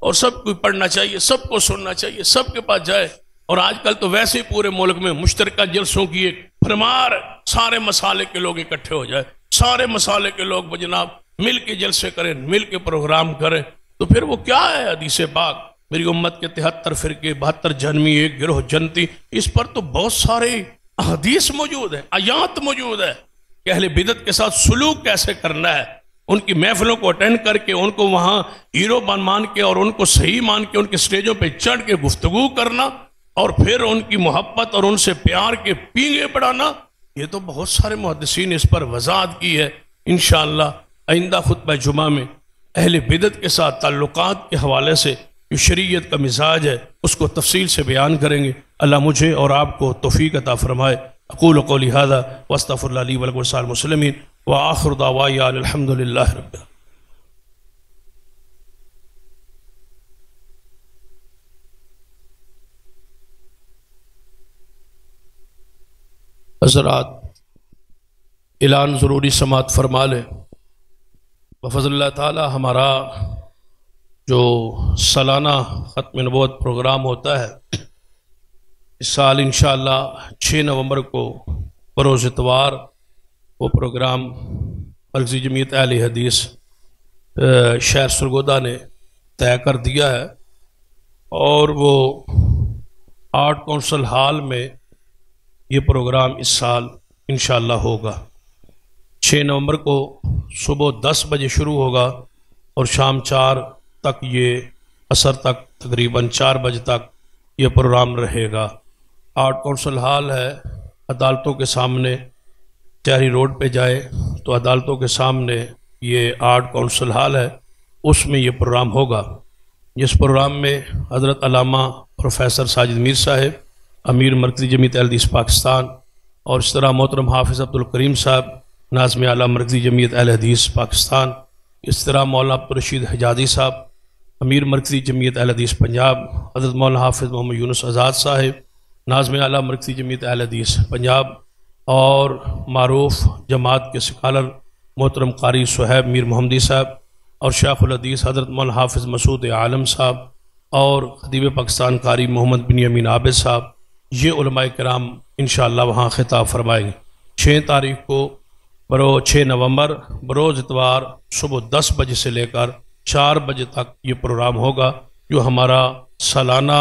اور سب کو پڑھنا چاہیے، سب کو سننا چاہیے، سب کے پاس جائے۔ اور آج کل تو ویسے ہی پورے ملک میں مشترکہ جلسوں کی ایک بھرمار ہے، سارے مسالے کے لوگ اکٹھے ہو جائے، سارے مسالے کے لوگ جناب مل کے جلسے کریں، مل کے پروگرام کریں، تو پھر وہ کیا ہے حدیث پاک میری امت کے 73 فرقے 72 جہنمی ایک گروہ جنتی، اس پر تو بہت سارے حدیث موجود ہیں، آیات موجود ہے کہ اہل بدعت کے ساتھ سلوک کیسے کرنا ہے، ان کی محفلوں کو اٹینڈ کر کے ان کو وہاں ہیرو مان کے اور ان کو صحیح مان کے ان کے سٹیجوں پہ چڑھ کے گفتگو کرنا، اور پھر ان کی محبت اور ان سے پیار کے پینگے بڑھانا، یہ تو بہت سارے محدثین اس پر وضاحت کی ہے۔ انشاءاللہ آئندہ خطبہ جمعہ میں اہل بدعت کے ساتھ تعلقات کے حوالے سے جو شریعت کا مزاج ہے اس کو تفصیل سے بیان کریں گے۔ اللہ مجھے اور آپ کو توفیق عطا فرمائے۔ اقول قولی ھذا واستغفر اللہ لی ولکم ولسائر المسلمین وآخر دعوائی ان الحمد للہ رب العالمین۔ حضرات اعلان ضروری سماعت فرما لیں۔ بفضل اللہ تعالی ہمارا جو سالانہ ختم نبوت پروگرام ہوتا ہے اس سال انشاءاللہ 6 نومبر کو بروز اتوار وہ پروگرام مرکزی جمعیت اہل حدیث شہر سرگودا نے طے کر دیا ہے، اور وہ آرٹ کونسل ہال میں یہ پروگرام اس سال انشاءاللہ ہوگا۔ 6 نومبر کو صبح 10 بجے شروع ہوگا اور شام 4 تک، یہ عصر تک تقریباً 4 بجے تک یہ پروگرام رہے گا۔ آرٹ کونسل ہال ہے عدالتوں کے سامنے، چہری روڈ پہ جائے تو عدالتوں کے سامنے یہ آرٹ کونسل ہال ہے، اس میں یہ پروگرام ہوگا۔ جس پروگرام میں حضرت علامہ پروفیسر ساجد میر صاحب امیر مرکزی جمعیت اہل حدیث پاکستان، اور اس طرح محترم حافظ عبدالکریم صاحب ناظم اعلیٰ مرکزی جمعیت اہل حدیث پاکستان، اس طرح مولانا عبدالرشید حجازی صاحب امیر مرکزی جمعیت اہل حدیث پنجاب، حضرت مولانا حافظ محمد یونس آزاد صاحب ناظم اعلیٰ مرکزی جمعیت اہل حدیث پنجاب، اور معروف جماعت کے سکالر محترم قاری صہیب میر محمدی صاحب، اور شیخ الحدیث حضرت مولانا حافظ مسعود عالم صاحب، اور خطیب پاکستان قاری محمد بن یمین عابد صاحب، یہ علماء کرام انشاءاللہ وہاں خطاب فرمائیں گے۔ 6 تاریخ کو 6 نومبر بروز اتوار صبح 10 بجے سے لے کر 4 بجے تک یہ پروگرام ہوگا، جو ہمارا سالانہ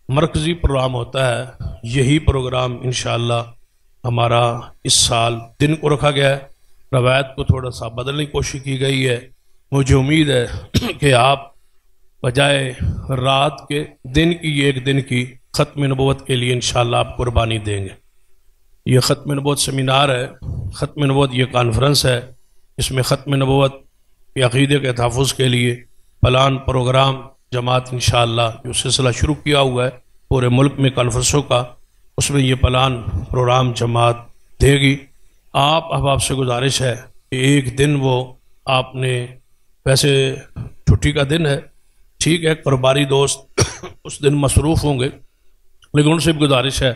مرکزی پروگرام ہوتا ہے۔ یہی پروگرام انشاءاللہ ہمارا اس سال دن کو رکھا گیا ہے، روایت کو تھوڑا سا بدلنے کی کوشش کی گئی ہے۔ مجھے امید ہے کہ آپ بجائے رات کے دن کی ایک دن کی ختم نبوت کے لیے انشاءاللہ آپ قربانی دیں گے۔ یہ ختم نبوت سیمینار ہے، ختم نبوت یہ کانفرنس ہے، اس میں ختم نبوت کے عقیدے کے تحفظ کے لیے پلان پروگرام جماعت انشاءاللہ جو سلسلہ شروع کیا ہوا ہے پورے ملک میں کانفرنسوں کا، اس میں یہ پلان پروگرام جماعت دے گی۔ آپ احباب سے گزارش ہے کہ ایک دن وہ آپ نے، ویسے چھٹی کا دن ہے ٹھیک ہے کاروباری دوست اس دن مصروف ہوں گے، لیکن ان سے بھی گزارش ہے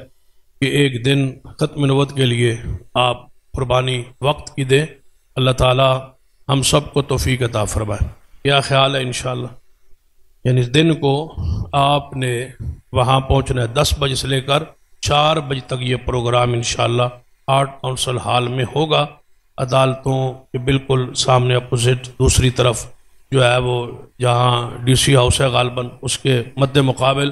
کہ ایک دن ختم نبوت کے لیے آپ قربانی وقت کی دیں۔ اللہ تعالی ہم سب کو توفیق عطا فرمائے۔ کیا خیال ہے انشاءاللہ؟ یعنی اس دن کو آپ نے وہاں پہنچنا ہے 10 بجے سے لے کر 4 بجے تک یہ پروگرام انشاءاللہ آرٹ کونسل ہال میں ہوگا، عدالتوں کے بالکل سامنے اپوزٹ دوسری طرف جو ہے وہ جہاں ڈی سی ہاؤس ہے غالباً اس کے مد مقابل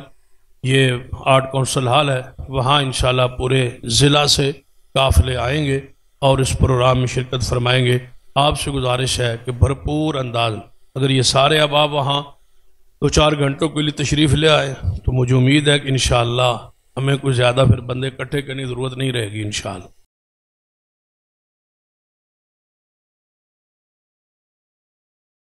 یہ آرٹ کونسل ہال ہے، وہاں انشاءاللہ پورے ضلع سے قافلے آئیں گے اور اس پروگرام میں شرکت فرمائیں گے۔ آپ سے گزارش ہے کہ بھرپور انداز اگر یہ سارے احباب وہاں 2-4 گھنٹوں کے لیے تشریف لے آئے تو مجھے امید ہے کہ انشاءاللہ ہمیں کوئی زیادہ پھر بندے اکٹھے کرنے کی ضرورت نہیں رہے گی انشاءاللہ۔